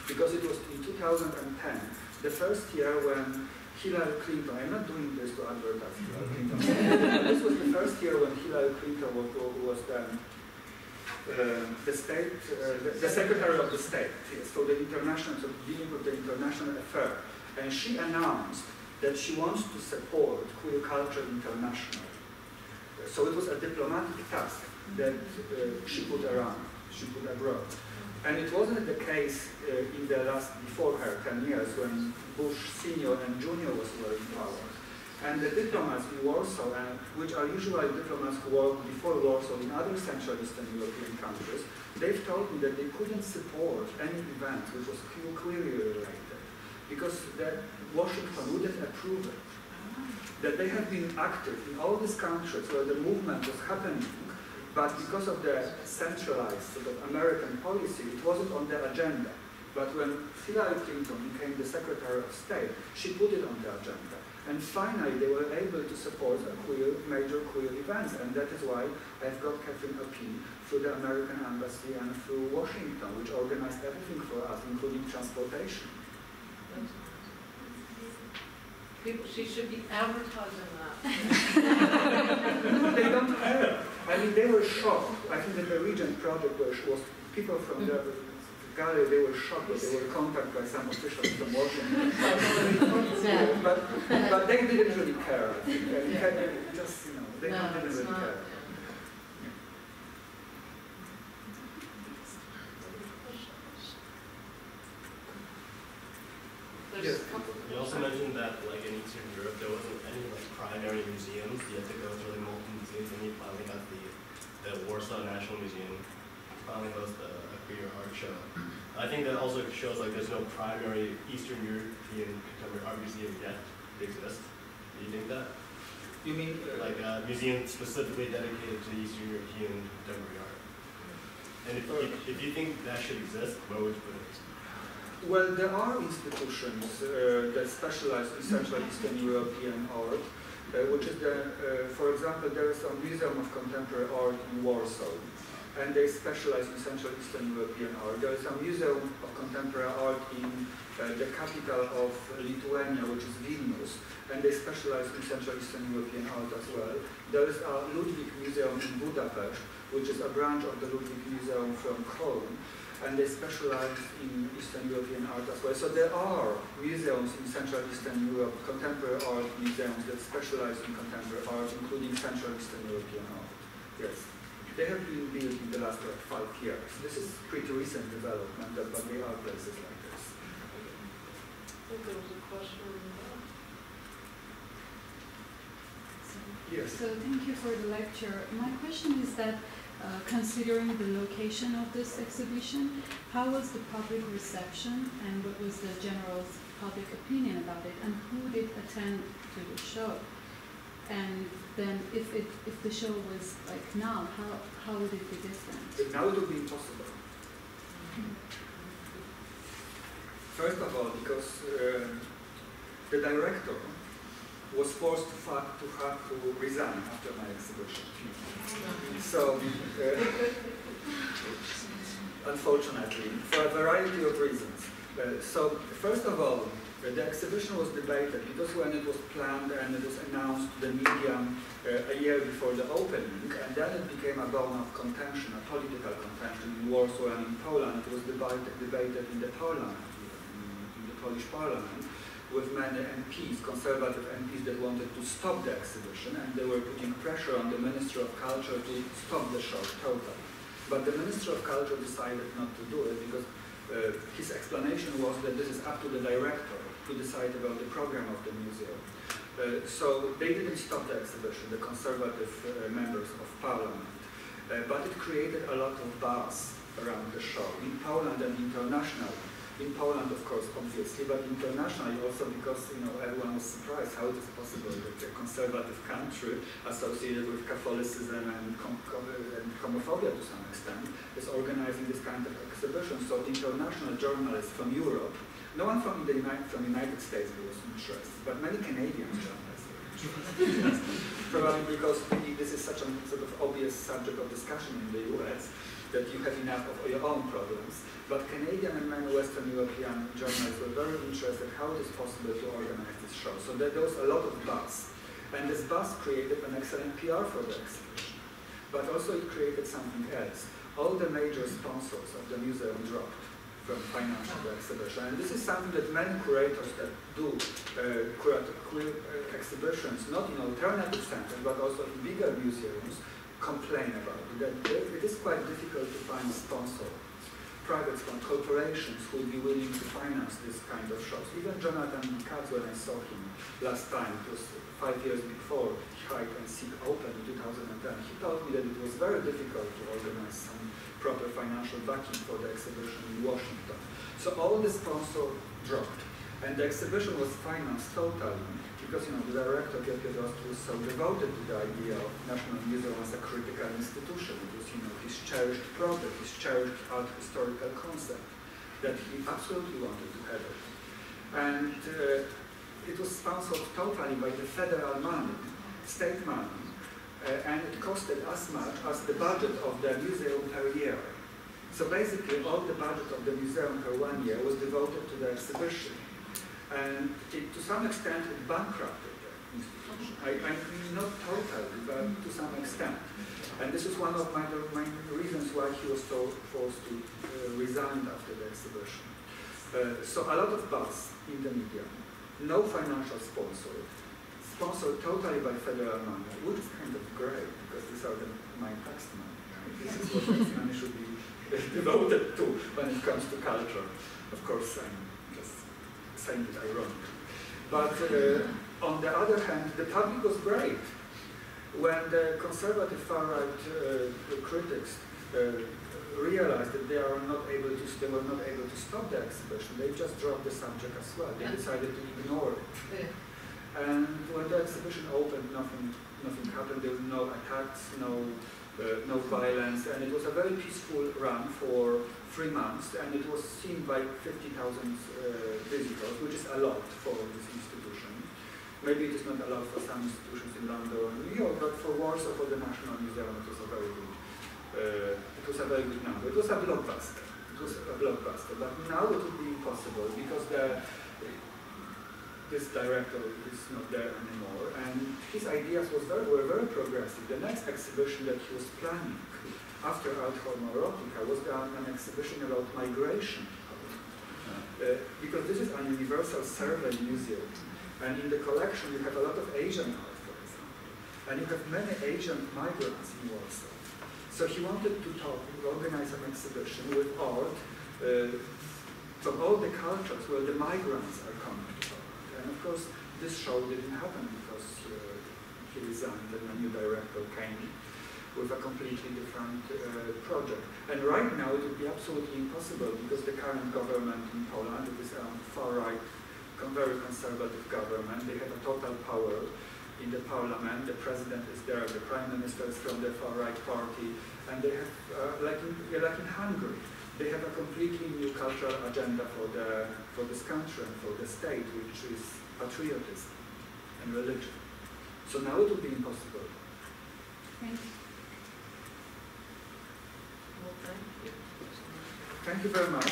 because it was in 2010, the first year when Hillary Clinton, I'm not doing this to advertise Hillary Clinton, this was the first year when Hillary Clinton was the Secretary of the State, yes, for the international, so dealing with the international affair. And she announced that she wants to support queer culture internationally. So it was a diplomatic task that she put abroad. And it wasn't the case in the before her 10 years, when Bush Senior and Junior was in power. And the diplomats in Warsaw, which are usually diplomats who work before Warsaw in other Central Eastern European countries, they've told me that they couldn't support any event which was queerly related, because Washington wouldn't approve it. That they have been active in all these countries where the movement was happening, but because of the centralized sort of American policy, it wasn't on the agenda. But when Hillary Clinton became the Secretary of State, she put it on the agenda. And finally, they were able to support major queer events, and that is why I've got Catherine Apee through the American Embassy and through Washington, which organized everything for us, including transportation. She should be advertising that. They don't care. I mean, they were shocked. I think that the Regent project was people from the gallery, they were shocked that they were contacted by some officials from Washington. but they didn't really care, I think. Just, they didn't really care. Yes. You also mentioned that, like in Eastern Europe, there wasn't any primary museums. You had to go to multiple museums, and you finally got the Warsaw National Museum. Finally host a queer art show. I think that also shows there's no primary Eastern European contemporary art museum yet to exist. Do you think that? You mean like a museum specifically dedicated to Eastern European contemporary art? And if you think that should exist, where would you put it? Well, there are institutions that specialize in Central Eastern European art, which is for example, there is a Museum of Contemporary Art in Warsaw, and they specialize in Central Eastern European art. There is a Museum of Contemporary Art in the capital of Lithuania, which is Vilnius, and they specialize in Central Eastern European art as well. There is a Ludwig Museum in Budapest, which is a branch of the Ludwig Museum from Cologne, and they specialize in Eastern European art as well. So there are museums in Central Eastern Europe, contemporary art museums that specialize in contemporary art, including Central Eastern European art. Yes. They have been built in the last 5 years. This is pretty recent development, but there are places like this. I think there was a question in the back. Yes. So thank you for the lecture. My question is that considering the location of this exhibition, how was the public reception and what was the general public opinion about it, and who did attend to the show? And then if the show was like now, how would it be different? Now it would be impossible. First of all, because the director was forced to have to resign after my exhibition. So, unfortunately, for a variety of reasons. So, first of all, the exhibition was debated because when it was planned and it was announced to the media a year before the opening, and then it became a bone of contention, a political contention in Warsaw and in Poland. It was debated in the parliament, in the Polish parliament, with many MPs, conservative MPs that wanted to stop the exhibition, and they were putting pressure on the Minister of Culture to stop the show totally. But the Minister of Culture decided not to do it because his explanation was that this is up to the director to decide about the program of the museum. So they didn't stop the exhibition, the conservative members of parliament. But it created a lot of buzz around the show in Poland and internationally. In Poland, of course, obviously, but internationally also because everyone was surprised how it is possible that a conservative country associated with Catholicism and homophobia to some extent is organizing this kind of exhibition. So international journalists from Europe, no one from the United States was interested, but many Canadian journalists were interested. Probably because this is such a sort of obvious subject of discussion in the US that you have enough of your own problems. But Canadian and many Western European journalists were very interested how it is possible to organize this show. So there was a lot of buzz. And this buzz created an excellent PR for the exhibition. But also it created something else. All the major sponsors of the museum dropped from financing the exhibition. And this is something that many curators that do exhibitions, not in alternative centers, but also in bigger museums, complain about it. That it is quite difficult to find sponsors, private corporations who would be willing to finance this kind of shows. Even Jonathan Katz, when I saw him last time, it was 5 years before Hide and Seek opened in 2010, he told me that it was very difficult to organize some proper financial backing for the exhibition in Washington. So all the sponsors dropped, and the exhibition was financed totally because the director Piotr Roski was so devoted to the idea of National Museum as a critical institution. It was his cherished project, his cherished art historical concept that he absolutely wanted to have it. And it was sponsored totally by the federal money, state money, and it costed as much as the budget of the museum per year. So basically, all the budget of the museum per 1 year was devoted to the exhibition. And to some extent, it bankrupted the institution. I mean, not totally, but to some extent. And this is one of my reasons why he was so forced to resign after the exhibition. So a lot of buzz in the media, no financial sponsor, sponsored totally by federal money, which is kind of great, because these are my tax money. Right? This is what tax money should be devoted to when it comes to culture. Of course, I'm just saying it ironically. But on the other hand, the public was great. When the conservative far-right critics realized that they were not able to stop the exhibition, they just dropped the subject as well. They decided to ignore it. Yeah. And when the exhibition opened, nothing happened. There were no attacks, no violence, and it was a very peaceful run for 3 months, and it was seen by 50,000 visitors, which is a lot for this institution. Maybe it is not a lot for some institutions in London or New York, but for Warsaw, for the National Museum, it was a very good. It was a very good number. It was a blockbuster. But now it would be impossible because this director is not there anymore, and his ideas were very progressive. The next exhibition that he was planning after Art Form Erotica was an exhibition about migration, because this is an universal survey museum, and in the collection you have a lot of Asian art, for example, and you have many Asian migrants in Warsaw. So he wanted to organize an exhibition with art from all the cultures where the migrants are coming to art. And of course, this show didn't happen because he resigned and a new director came with a completely different project. And right now it would be absolutely impossible because the current government in Poland, it is a far-right, very conservative government. They have a total power in the parliament. The president is there, the prime minister is from the far-right party, and they have, like in Hungary, they have a completely new cultural agenda for this country and for the state, which is patriotism and religion. So now it would be impossible. Thank you. Well, thank you. Thank you very much.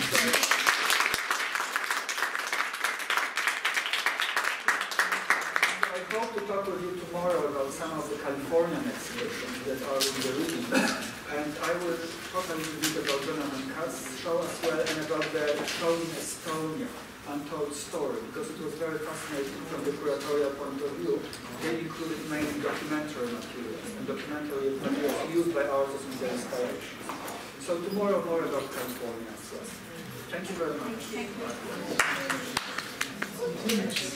I hope to talk with you tomorrow about some of the Californian exhibitions that are in the region. And I will talk a little bit about Jonathan Katz's show as well, and about the show in Estonia, Untold Story, because it was very fascinating from the curatorial point of view. They included mainly documentary materials, and documentary materials used by artists in their installations. So tomorrow more about California as well. Thank you very much. Thank you.